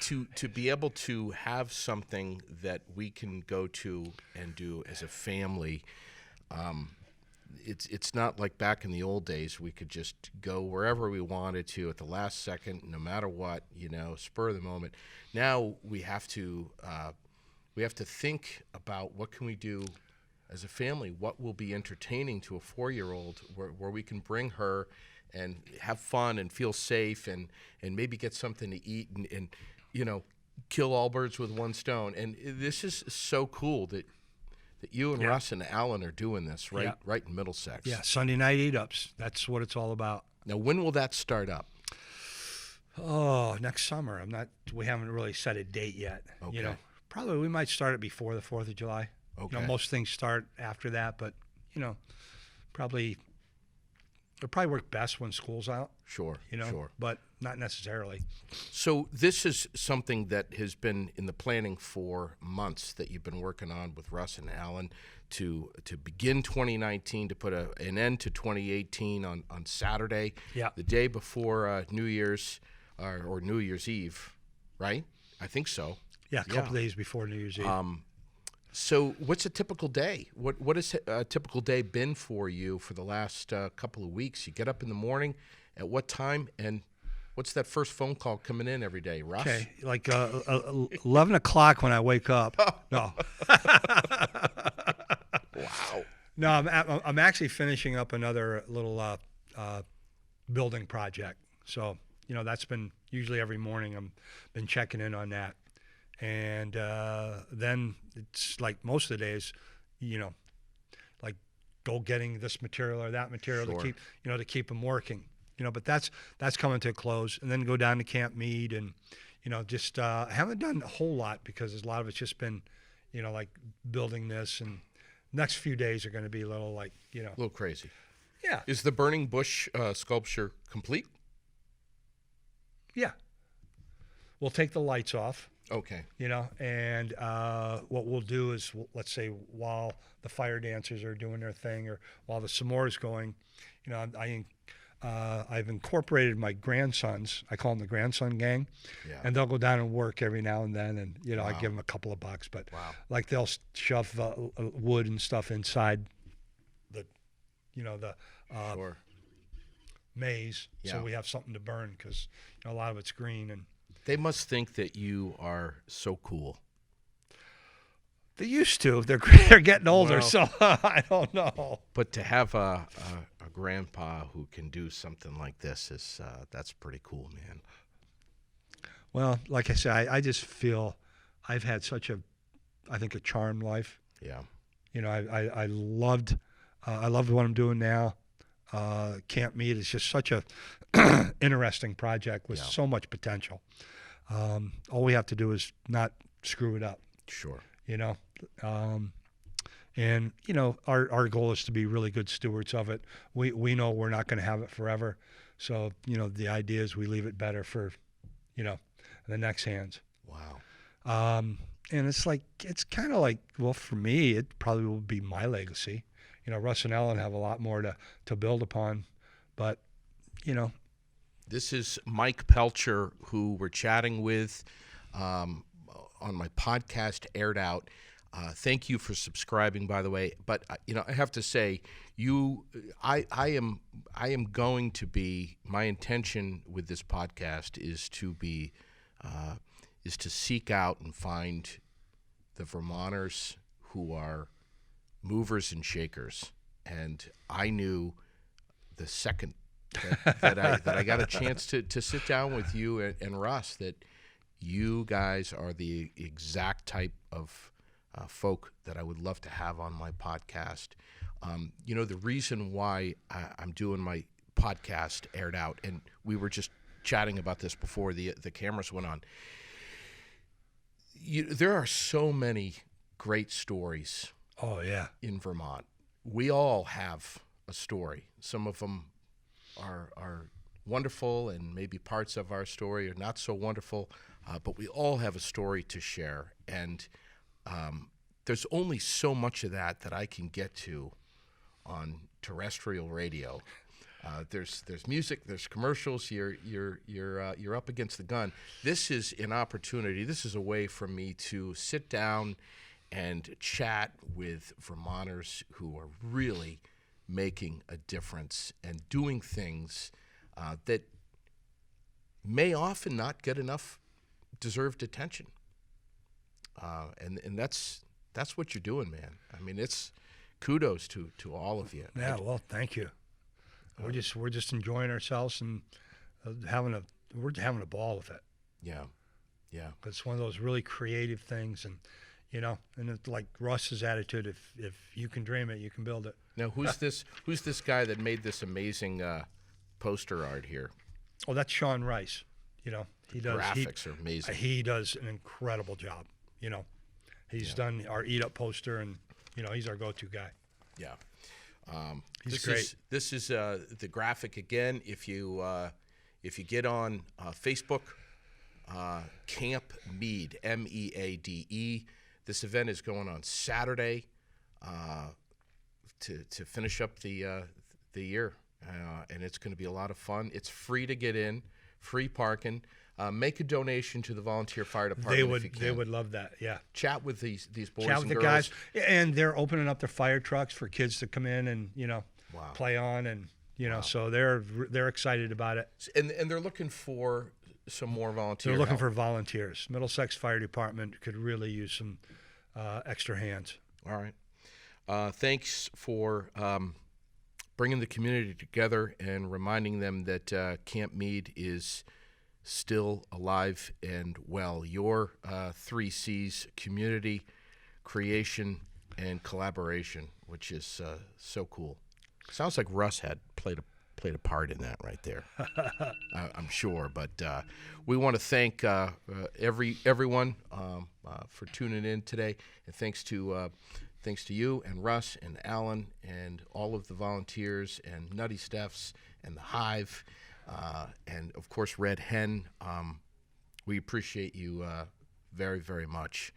Speaker 1: to be able to have something that we can go to and do as a family, it's not like back in the old days. We could just go wherever we wanted to at the last second, no matter what, spur of the moment. Now we have to think about what can we do as a family, what will be entertaining to a 4-year-old, where we can bring her and have fun and feel safe and maybe get something to eat and kill all birds with one stone. And this is so cool that you and Russ and Alan are doing this right in Middlesex.
Speaker 2: Yeah, Sunday night eat-ups. That's what it's all about.
Speaker 1: Now, when will that start up?
Speaker 2: Oh, next summer. We haven't really set a date yet.
Speaker 1: Okay.
Speaker 2: Probably we might start it before the 4th of July.
Speaker 1: Okay.
Speaker 2: Most things start after that, but probably it'll probably work best when school's out.
Speaker 1: Sure. Sure.
Speaker 2: But not necessarily.
Speaker 1: So this is something that has been in the planning for months, that you've been working on with Russ and Alan to begin 2019, to put an end to 2018 on Saturday, the day before New Year's or New Year's Eve, right? I think so.
Speaker 2: Yeah, a couple days before New Year's Eve.
Speaker 1: So what's a typical day? What has a typical day been for you for the last couple of weeks? You get up in the morning, at what time, and what's that first phone call coming in every day, Russ?
Speaker 2: Okay, like 11 o'clock when I wake up. No.
Speaker 1: Wow.
Speaker 2: No, I'm actually finishing up another little building project. So, that's been usually every morning I've been checking in on that. And then it's like most of the days, like go getting this material or that material to keep them working. But that's coming to a close, and then go down to Camp Meade, and just I haven't done a whole lot because a lot of it's just been, like building this, and next few days are going to be a little like
Speaker 1: a little crazy.
Speaker 2: Yeah.
Speaker 1: Is the burning bush sculpture complete?
Speaker 2: Yeah. We'll take the lights off.
Speaker 1: Okay.
Speaker 2: And what we'll do is, let's say while the fire dancers are doing their thing, or while the s'more's going, I've incorporated my grandsons. I call them the grandson gang, and they'll go down and work every now and then, and I give them a couple of bucks, but like they'll shove wood and stuff inside the,
Speaker 1: Sure.
Speaker 2: maze, so we have something to burn, because a lot of it's green. And
Speaker 1: they must think that you are so cool.
Speaker 2: They used to. They're getting older, so I don't know.
Speaker 1: But to have a grandpa who can do something like this that's pretty cool, man.
Speaker 2: Well, like I said, I just feel I've had such a charmed life.
Speaker 1: Yeah.
Speaker 2: I loved what I'm doing now. Camp Meade is just such a interesting project with so much potential. All we have to do is not screw it up.
Speaker 1: Sure.
Speaker 2: And our goal is to be really good stewards of it. We know we're not going to have it forever, so the idea is we leave it better for the next hands.
Speaker 1: Wow.
Speaker 2: And it's kind of like, well, for me, it probably will be my legacy. Russ and Ellen have a lot more to build upon, but
Speaker 1: This is Mike Pelchar, who we're chatting with on my podcast, Aired Out. Thank you for subscribing, by the way. But I have to say, I am going to be. My intention with this podcast is to seek out and find the Vermonters who are movers and shakers. And I knew the second that I got a chance to sit down with you and Russ that you guys are the exact type of folk that I would love to have on my podcast. The reason why I'm doing my podcast Aired Out, and we were just chatting about this before the cameras went on. There are so many great stories.
Speaker 2: Oh, yeah.
Speaker 1: In Vermont. We all have a story. Some of them are wonderful, and maybe parts of our story are not so wonderful, but we all have a story to share. And there's only so much of that I can get to on terrestrial radio. There's music, there's commercials. You're up against the gun. This is an opportunity. This is a way for me to sit down and chat with Vermonters who are really making a difference and doing things that may often not get enough deserved attention. And that's what you're doing, man. I mean, it's kudos to all of you.
Speaker 2: Yeah, well, thank you. We're just enjoying ourselves and having a ball with it.
Speaker 1: Yeah.
Speaker 2: It's one of those really creative things, and and it's like Russ's attitude: if you can dream it, you can build it.
Speaker 1: Now, who's this guy that made this amazing poster art here?
Speaker 2: Oh, that's Sean Rice. He does
Speaker 1: graphics are amazing.
Speaker 2: He does an incredible job. He's done our Eat Up poster, and he's our go-to guy.
Speaker 1: Yeah.
Speaker 2: He's great.
Speaker 1: This is the graphic again. If you get on Facebook, Camp Meade, MEADE. This event is going on Saturday to finish up the year, and it's going to be a lot of fun. It's free to get in, free parking. Make a donation to the volunteer fire department. If you can.
Speaker 2: They would love that. Yeah.
Speaker 1: Chat with these boys
Speaker 2: Chat
Speaker 1: and
Speaker 2: with the
Speaker 1: girls.
Speaker 2: guys, and they're opening up their fire trucks for kids to come in and
Speaker 1: Wow.
Speaker 2: play on, and so they're excited about it.
Speaker 1: And they're looking for some more volunteers.
Speaker 2: They're looking for volunteers. Middlesex Fire Department could really use some extra hands.
Speaker 1: All right. Thanks for bringing the community together and reminding them that Camp Meade is still alive and well. Your 3 C's: community, creation, and collaboration, which is so cool. Sounds like Russ had played a part in that right there. I'm sure. But we want to thank everyone for tuning in today, and thanks to you and Russ and Alan and all of the volunteers and Nutty Steph's and the Hive, and of course Red Hen. We appreciate you very, very much.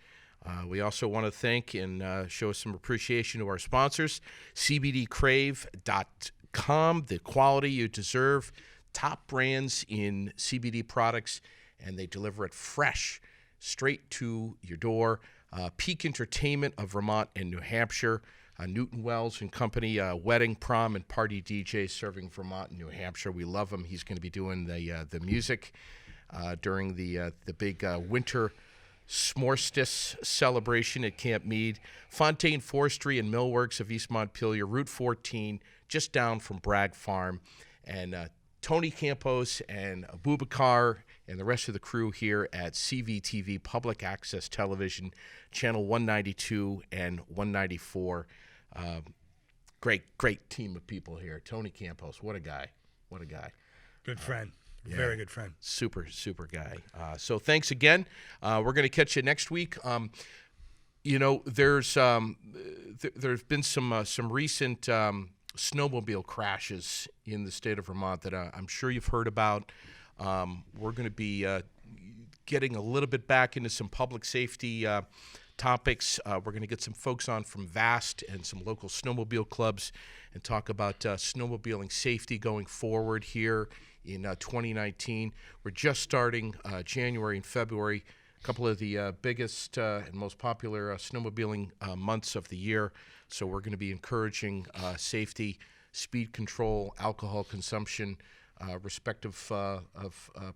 Speaker 1: We also want to thank and show some appreciation to our sponsors, CBDcrave.com, the quality you deserve, top brands in CBD products, and they deliver it fresh, straight to your door. Peak Entertainment of Vermont and New Hampshire, Newton Wells and Company, wedding, prom, and party DJ serving Vermont and New Hampshire. We love him. He's going to be doing the music during the big winter S'moresticce celebration at Camp Meade. Fontaine Forestry and Millworks of East Montpelier, Route 14, just down from Bragg Farm. And Tony Campos and Abubakar and the rest of the crew here at CVTV Public Access Television, Channel 192 and 194. Great team of people here. Tony Campos, what a guy.
Speaker 2: Good friend.
Speaker 1: Yeah.
Speaker 2: Very good friend.
Speaker 1: Super guy. So thanks again. We're going to catch you next week. There's been some recent snowmobile crashes in the state of Vermont that I'm sure you've heard about. We're going to be getting a little bit back into some public safety topics. We're going to get some folks on from VAST and some local snowmobile clubs and talk about snowmobiling safety going forward here in 2019. We're just starting January and February, a couple of the biggest and most popular snowmobiling months of the year. So we're going to be encouraging safety, speed control, alcohol consumption, respect of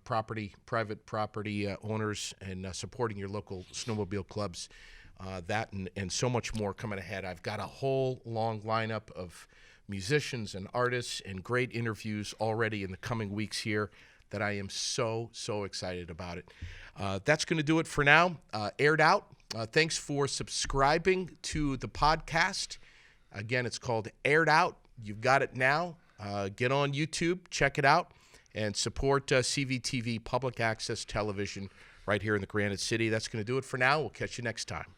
Speaker 1: private property owners, and supporting your local snowmobile clubs. That and so much more coming ahead. I've got a whole long lineup of musicians and artists and great interviews already in the coming weeks here. that I am so excited about it. That's going to do it for now. Aired Out. Thanks for subscribing to the podcast. Again, it's called Aired Out. You've got it now. Get on YouTube, check it out, and support CVTV, public access television, right here in the Granite City. That's going to do it for now. We'll catch you next time.